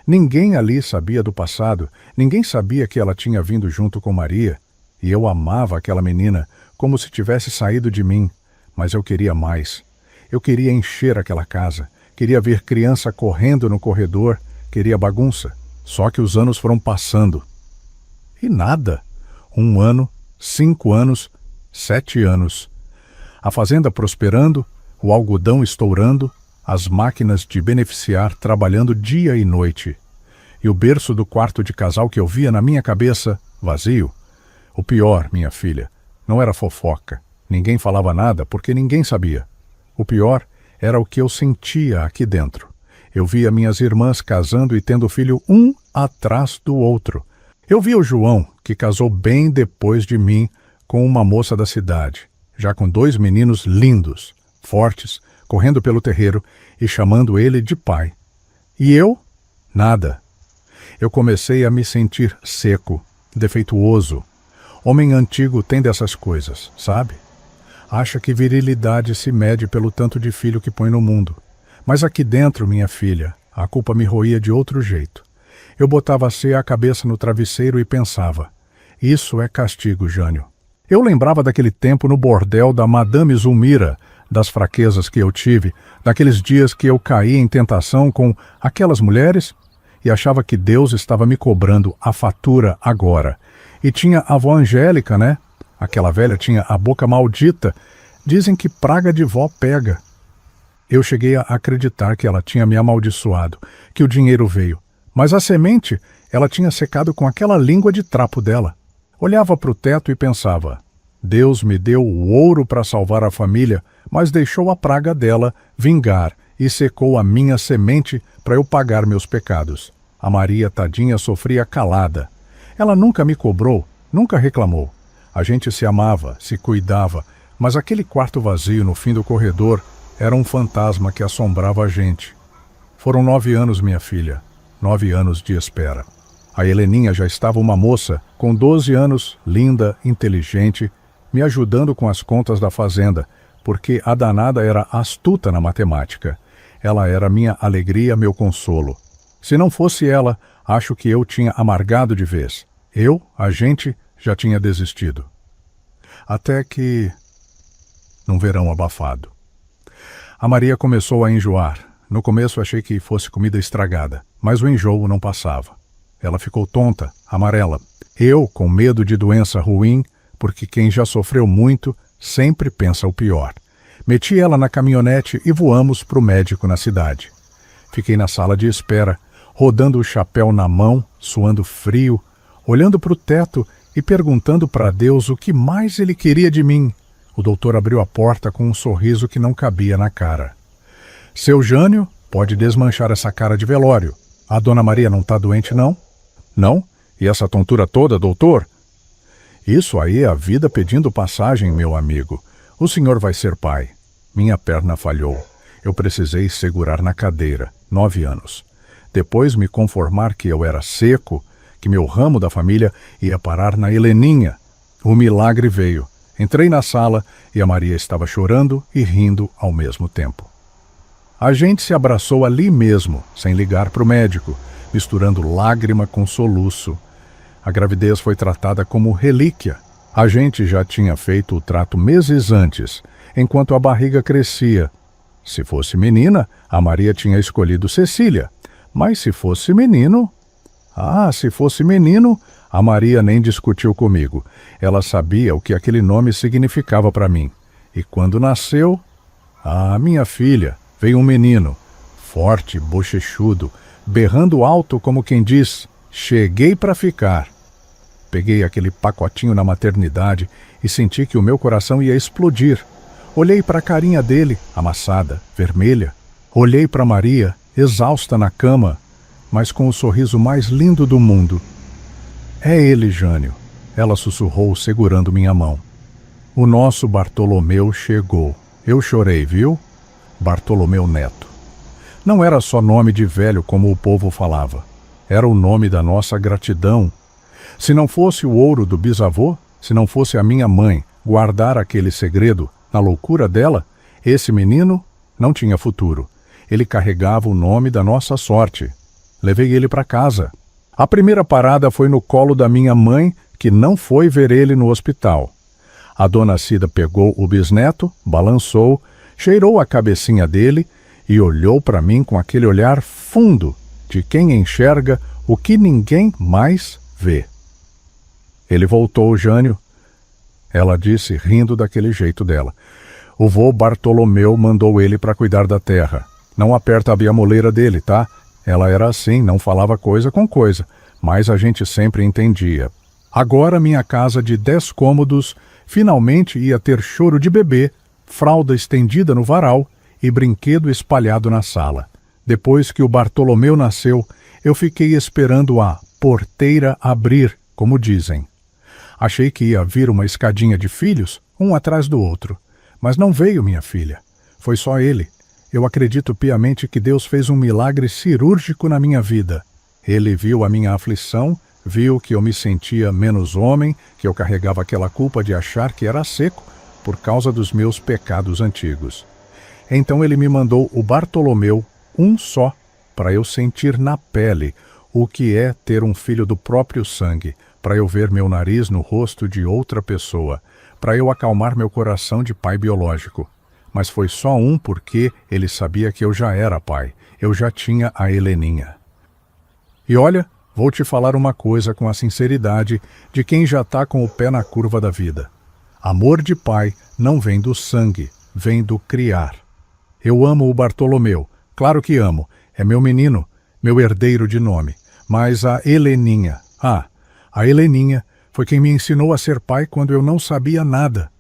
Ninguém ali sabia do passado, ninguém sabia que ela tinha vindo junto com Maria. E eu amava aquela menina, como se tivesse saído de mim, mas eu queria mais. Eu queria encher aquela casa, queria ver criança correndo no corredor, queria bagunça. Só que os anos foram passando. E nada. 1 ano, 5 anos, 7 anos. A fazenda prosperando, o algodão estourando, as máquinas de beneficiar trabalhando dia e noite. E o berço do quarto de casal que eu via na minha cabeça, vazio. O pior, minha filha, não era fofoca. Ninguém falava nada porque ninguém sabia. O pior era o que eu sentia aqui dentro. Eu via minhas irmãs casando e tendo filho um atrás do outro. Eu via o João, que casou bem depois de mim, com uma moça da cidade, já com 2 meninos lindos, fortes, correndo pelo terreiro e chamando ele de pai. E eu? Nada. Eu comecei a me sentir seco, defeituoso. Homem antigo tem dessas coisas, sabe? Acha que virilidade se mede pelo tanto de filho que põe no mundo. Mas aqui dentro, minha filha, A culpa me roía de outro jeito. Eu botava a cabeça no travesseiro e pensava: isso é castigo, Jânio. Eu lembrava daquele tempo no bordel da Madame Zulmira, das fraquezas que eu tive, daqueles dias que eu caí em tentação com aquelas mulheres e achava que Deus estava me cobrando a fatura agora. E tinha a avó Angélica, né? Aquela velha tinha a boca maldita. Dizem que praga de vó pega. Eu cheguei a acreditar que ela tinha me amaldiçoado, que o dinheiro veio. Mas a semente, ela tinha secado com aquela língua de trapo dela. Olhava para o teto e pensava: Deus me deu o ouro para salvar a família, mas deixou a praga dela vingar e secou a minha semente para eu pagar meus pecados. A Maria, tadinha, sofria calada. Ela nunca me cobrou, nunca reclamou. A gente se amava, se cuidava, mas aquele quarto vazio no fim do corredor era um fantasma que assombrava a gente. Foram 9 anos, minha filha, 9 anos de espera. A Heleninha já estava uma moça, com 12 anos, linda, inteligente, me ajudando com as contas da fazenda, porque a danada era astuta na matemática. Ela era minha alegria, meu consolo. Se não fosse ela, acho que eu tinha amargado de vez. A gente, já tinha desistido. Até que... num verão abafado. A Maria começou a enjoar. No começo achei que fosse comida estragada, mas o enjoo não passava. Ela ficou tonta, amarela. Eu, com medo de doença ruim, porque quem já sofreu muito sempre pensa o pior. Meti ela na caminhonete e voamos para o médico na cidade. Fiquei na sala de espera, rodando o chapéu na mão, suando frio, olhando para o teto e perguntando para Deus o que mais ele queria de mim. O doutor abriu a porta com um sorriso que não cabia na cara. Seu Jânio, pode desmanchar essa cara de velório. A dona Maria não está doente, não? Não? E essa tontura toda, doutor? Isso aí é a vida pedindo passagem, meu amigo. O senhor vai ser pai. Minha perna falhou. Eu precisei segurar na cadeira. 9 anos. Depois me conformar que eu era seco, que meu ramo da família ia parar na Heleninha. O milagre veio. Entrei na sala e a Maria estava chorando e rindo ao mesmo tempo. A gente se abraçou ali mesmo, sem ligar para o médico, misturando lágrima com soluço. A gravidez foi tratada como relíquia. A gente já tinha feito o trato meses antes, enquanto a barriga crescia. Se fosse menina, a Maria tinha escolhido Cecília. Mas se fosse menino... se fosse menino, a Maria nem discutiu comigo. Ela sabia o que aquele nome significava para mim. E quando nasceu... minha filha, veio um menino, forte, bochechudo, berrando alto como quem diz: cheguei para ficar. Peguei aquele pacotinho na maternidade e senti que o meu coração ia explodir. Olhei para a carinha dele, amassada, vermelha. Olhei para Maria, exausta na cama, mas com o sorriso mais lindo do mundo. É ele, Jânio, ela sussurrou segurando minha mão. O nosso Bartolomeu chegou. Eu chorei, viu? Bartolomeu Neto. Não era só nome de velho como o povo falava. Era o nome da nossa gratidão. Se não fosse o ouro do bisavô, se não fosse a minha mãe guardar aquele segredo, na loucura dela, esse menino não tinha futuro. Ele carregava o nome da nossa sorte. Levei ele para casa. A primeira parada foi no colo da minha mãe, que não foi ver ele no hospital. A dona Cida pegou o bisneto, balançou, cheirou a cabecinha dele e olhou para mim com aquele olhar fundo de quem enxerga o que ninguém mais vê. Ele voltou, Jânio. Ela disse, rindo daquele jeito dela. O vô Bartolomeu mandou ele para cuidar da terra. Não aperta a biamoleira dele, tá? Ela era assim, não falava coisa com coisa, mas a gente sempre entendia. Agora minha casa de 10 cômodos finalmente ia ter choro de bebê, fralda estendida no varal e brinquedo espalhado na sala. Depois que o Bartolomeu nasceu, eu fiquei esperando a porteira abrir, como dizem. Achei que ia vir uma escadinha de filhos, um atrás do outro. Mas não veio, minha filha. Foi só ele. Eu acredito piamente que Deus fez um milagre cirúrgico na minha vida. Ele viu a minha aflição, viu que eu me sentia menos homem, que eu carregava aquela culpa de achar que era seco por causa dos meus pecados antigos. Então ele me mandou o Bartolomeu, um só, para eu sentir na pele o que é ter um filho do próprio sangue, para eu ver meu nariz no rosto de outra pessoa, para eu acalmar meu coração de pai biológico. Mas foi só um porque ele sabia que eu já era pai, eu já tinha a Heleninha. E olha, vou te falar uma coisa com a sinceridade de quem já está com o pé na curva da vida. Amor de pai não vem do sangue, vem do criar. Eu amo o Bartolomeu, claro que amo, é meu menino, meu herdeiro de nome. Mas a Heleninha, a Heleninha foi quem me ensinou a ser pai quando eu não sabia nada.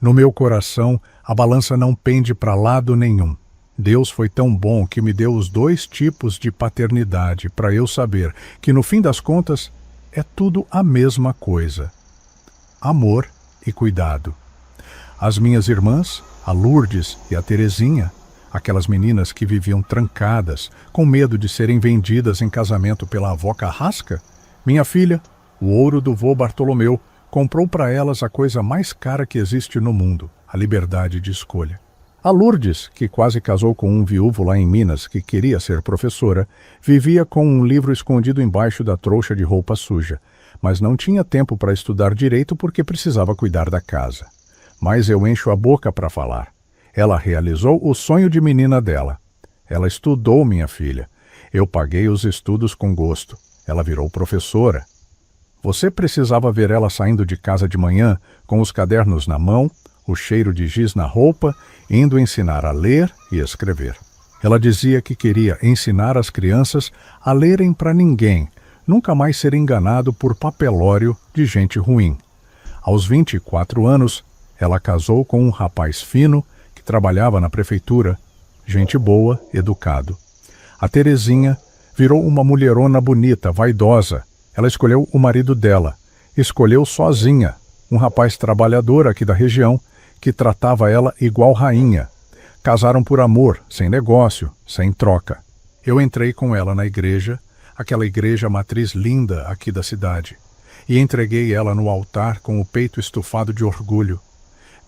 No meu coração, a balança não pende para lado nenhum. Deus foi tão bom que me deu os dois tipos de paternidade para eu saber que, no fim das contas, é tudo a mesma coisa. Amor e cuidado. As minhas irmãs, a Lourdes e a Terezinha, aquelas meninas que viviam trancadas, com medo de serem vendidas em casamento pela avó Carrasca, minha filha, o ouro do vô Bartolomeu, comprou para elas a coisa mais cara que existe no mundo, a liberdade de escolha. A Lourdes, que quase casou com um viúvo lá em Minas que queria ser professora, vivia com um livro escondido embaixo da trouxa de roupa suja, mas não tinha tempo para estudar direito porque precisava cuidar da casa. Mas eu encho a boca para falar. Ela realizou o sonho de menina dela. Ela estudou, minha filha. Eu paguei os estudos com gosto. Ela virou professora. Você precisava ver ela saindo de casa de manhã, com os cadernos na mão, o cheiro de giz na roupa, indo ensinar a ler e escrever. Ela dizia que queria ensinar as crianças a lerem para ninguém, nunca mais ser enganado por papelório de gente ruim. Aos 24 anos, ela casou com um rapaz fino, que trabalhava na prefeitura, gente boa, educado. A Terezinha virou uma mulherona bonita, vaidosa. Ela escolheu o marido dela. Escolheu sozinha, um rapaz trabalhador aqui da região, que tratava ela igual rainha. Casaram por amor, sem negócio, sem troca. Eu entrei com ela na igreja, aquela igreja matriz linda aqui da cidade, e entreguei ela no altar com o peito estufado de orgulho.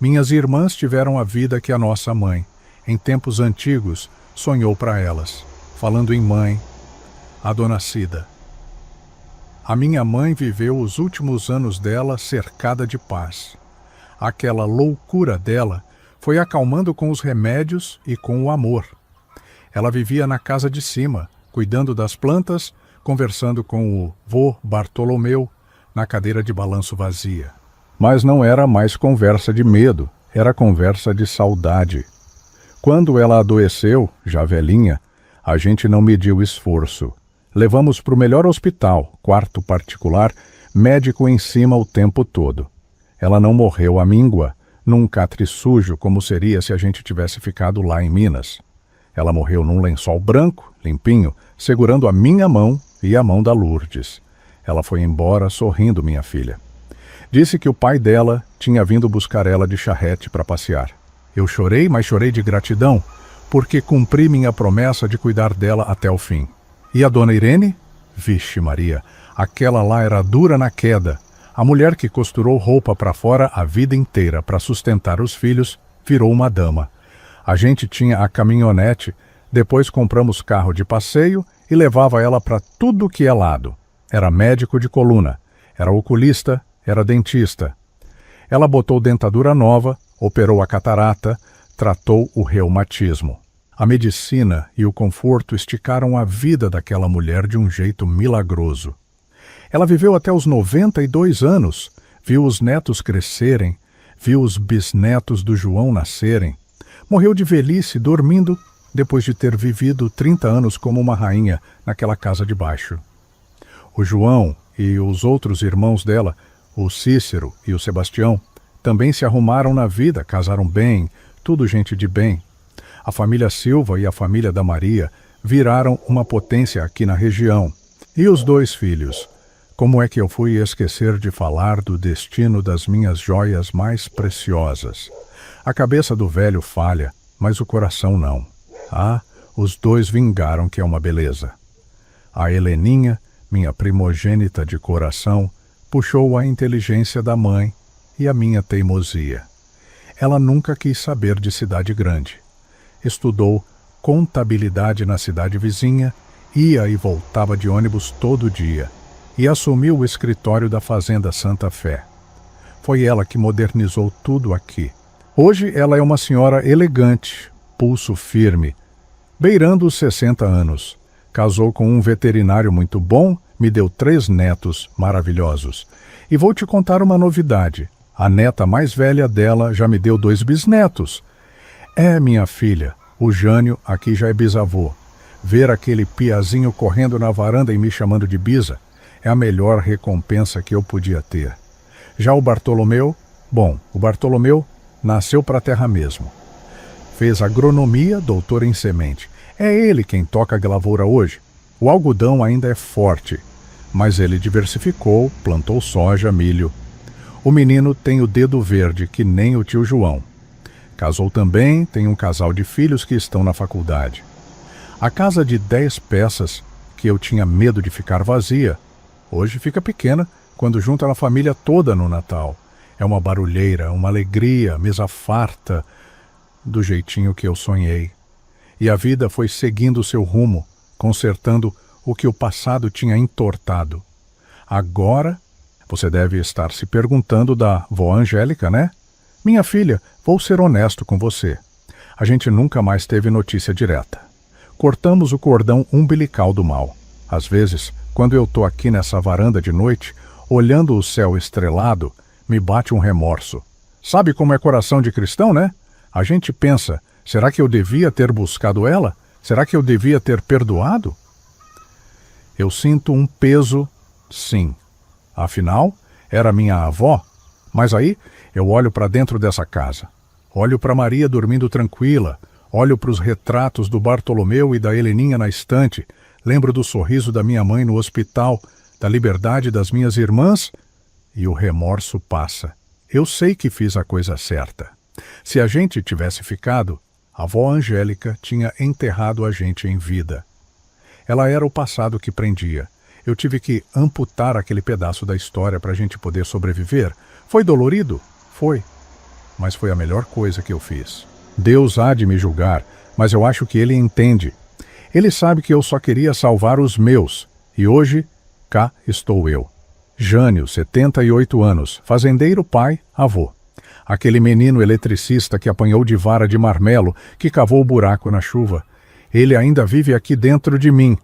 Minhas irmãs tiveram a vida que a nossa mãe, em tempos antigos, sonhou para elas, falando em mãe, a dona Cida. A minha mãe viveu os últimos anos dela cercada de paz. Aquela loucura dela foi acalmando com os remédios e com o amor. Ela vivia na casa de cima, cuidando das plantas, conversando com o vô Bartolomeu, na cadeira de balanço vazia. Mas não era mais conversa de medo, era conversa de saudade. Quando ela adoeceu, já velhinha, a gente não mediu esforço. Levamos para o melhor hospital, quarto particular, médico em cima o tempo todo. Ela não morreu à míngua, num catre sujo como seria se a gente tivesse ficado lá em Minas. Ela morreu num lençol branco, limpinho, segurando a minha mão e a mão da Lourdes. Ela foi embora sorrindo, minha filha. Disse que o pai dela tinha vindo buscar ela de charrete para passear. Eu chorei, mas chorei de gratidão, porque cumpri minha promessa de cuidar dela até o fim. E a dona Irene? Vixe Maria, aquela lá era dura na queda. A mulher que costurou roupa para fora a vida inteira para sustentar os filhos virou uma dama. A gente tinha a caminhonete, depois compramos carro de passeio e levava ela para tudo que é lado. Era médico de coluna, era oculista, era dentista. Ela botou dentadura nova, operou a catarata, tratou o reumatismo. A medicina e o conforto esticaram a vida daquela mulher de um jeito milagroso. Ela viveu até os 92 anos, viu os netos crescerem, viu os bisnetos do João nascerem. Morreu de velhice dormindo, depois de ter vivido 30 anos como uma rainha naquela casa de baixo. O João e os outros irmãos dela, o Cícero e o Sebastião, também se arrumaram na vida, casaram bem, tudo gente de bem. A família Silva e a família da Maria viraram uma potência aqui na região. E os dois filhos? Como é que eu fui esquecer de falar do destino das minhas joias mais preciosas? A cabeça do velho falha, mas o coração não. Ah, os dois vingaram, que é uma beleza. A Heleninha, minha primogênita de coração, puxou a inteligência da mãe e a minha teimosia. Ela nunca quis saber de cidade grande. Estudou contabilidade na cidade vizinha ia e voltava de ônibus todo dia e assumiu o escritório da Fazenda Santa Fé. Foi ela que modernizou tudo aqui. Hoje ela é uma senhora elegante, pulso firme, beirando os 60 anos. Casou com um veterinário muito bom, me deu 3 netos maravilhosos. E vou te contar uma novidade. A neta mais velha dela já me deu 2 bisnetos. Minha filha, o Jânio aqui já é bisavô. Ver aquele piazinho correndo na varanda e me chamando de bisa é a melhor recompensa que eu podia ter. Já o Bartolomeu, o Bartolomeu nasceu para a terra mesmo. Fez agronomia, doutor em semente. É ele quem toca a lavoura hoje. O algodão ainda é forte, mas ele diversificou, plantou soja, milho. O menino tem o dedo verde, que nem o tio João. Casou também, tem um casal de filhos que estão na faculdade. A casa de 10 peças, que eu tinha medo de ficar vazia, hoje fica pequena quando junta a família toda no Natal. É uma barulheira, uma alegria, mesa farta, do jeitinho que eu sonhei. E a vida foi seguindo o seu rumo, consertando o que o passado tinha entortado. Agora, você deve estar se perguntando da vó Angélica, né? Minha filha, vou ser honesto com você. A gente nunca mais teve notícia direta. Cortamos o cordão umbilical do mal. Às vezes, quando eu tô aqui nessa varanda de noite, olhando o céu estrelado, me bate um remorso. Sabe como é coração de cristão, né? A gente pensa, será que eu devia ter buscado ela? Será que eu devia ter perdoado? Eu sinto um peso, sim. Afinal, era minha avó. Mas aí, eu olho para dentro dessa casa. Olho para Maria dormindo tranquila. Olho para os retratos do Bartolomeu e da Heleninha na estante. Lembro do sorriso da minha mãe no hospital, da liberdade das minhas irmãs, e o remorso passa. Eu sei que fiz a coisa certa. Se a gente tivesse ficado, a avó Angélica tinha enterrado a gente em vida. Ela era o passado que prendia. Eu tive que amputar aquele pedaço da história para a gente poder sobreviver. Foi dolorido? Foi. Mas foi a melhor coisa que eu fiz. Deus há de me julgar, mas eu acho que Ele entende. Ele sabe que eu só queria salvar os meus. E hoje, cá estou eu. Jânio, 78 anos, fazendeiro, pai, avô. Aquele menino eletricista que apanhou de vara de marmelo, que cavou o buraco na chuva. Ele ainda vive aqui dentro de mim,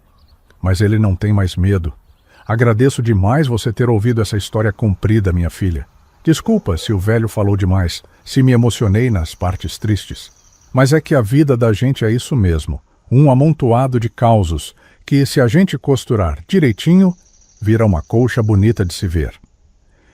mas ele não tem mais medo. Agradeço demais você ter ouvido essa história comprida, minha filha. Desculpa se o velho falou demais, se me emocionei nas partes tristes. Mas é que a vida da gente é isso mesmo, um amontoado de causos, que se a gente costurar direitinho, vira uma colcha bonita de se ver.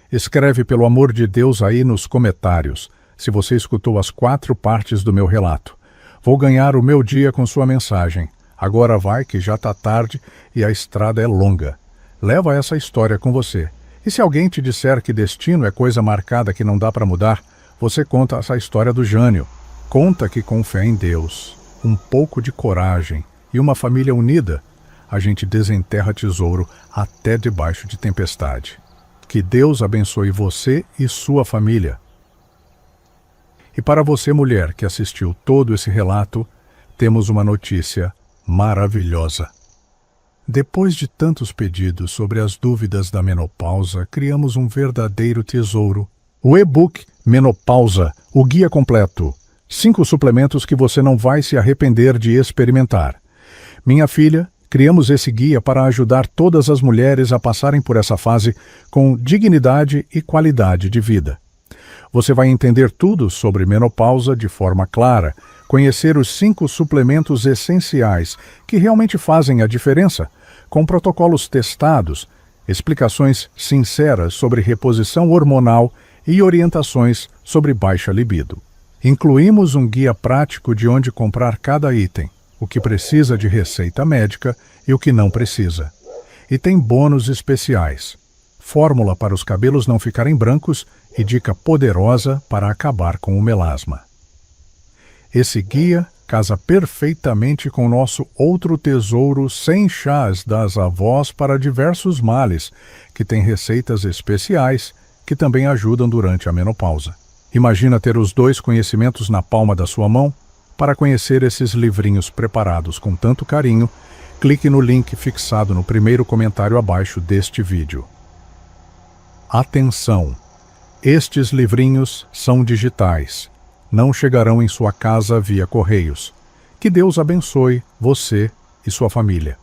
Escreve pelo amor de Deus aí nos comentários, se você escutou as 4 partes do meu relato. Vou ganhar o meu dia com sua mensagem. Agora vai que já tá tarde e a estrada é longa. Leva essa história com você. E se alguém te disser que destino é coisa marcada que não dá para mudar, você conta essa história do Jânio. Conta que com fé em Deus, um pouco de coragem e uma família unida, a gente desenterra tesouro até debaixo de tempestade. Que Deus abençoe você e sua família. E para você, mulher, que assistiu todo esse relato, temos uma notícia maravilhosa. Depois de tantos pedidos sobre as dúvidas da menopausa, criamos um verdadeiro tesouro. O e-book Menopausa, o guia completo. 5 suplementos que você não vai se arrepender de experimentar. Minha filha, criamos esse guia para ajudar todas as mulheres a passarem por essa fase com dignidade e qualidade de vida. Você vai entender tudo sobre menopausa de forma clara, conhecer os 5 suplementos essenciais que realmente fazem a diferença, com protocolos testados, explicações sinceras sobre reposição hormonal e orientações sobre baixa libido. Incluímos um guia prático de onde comprar cada item, o que precisa de receita médica e o que não precisa. E tem bônus especiais, fórmula para os cabelos não ficarem brancos e dica poderosa para acabar com o melasma. Esse guia casa perfeitamente com nosso outro tesouro 100 chás das avós para diversos males, que tem receitas especiais que também ajudam durante a menopausa. Imagina ter os 2 conhecimentos na palma da sua mão para conhecer esses livrinhos preparados com tanto carinho clique no link fixado no primeiro comentário abaixo deste vídeo. Atenção! Estes livrinhos são digitais. Não chegarão em sua casa via correios. Que Deus abençoe você e sua família.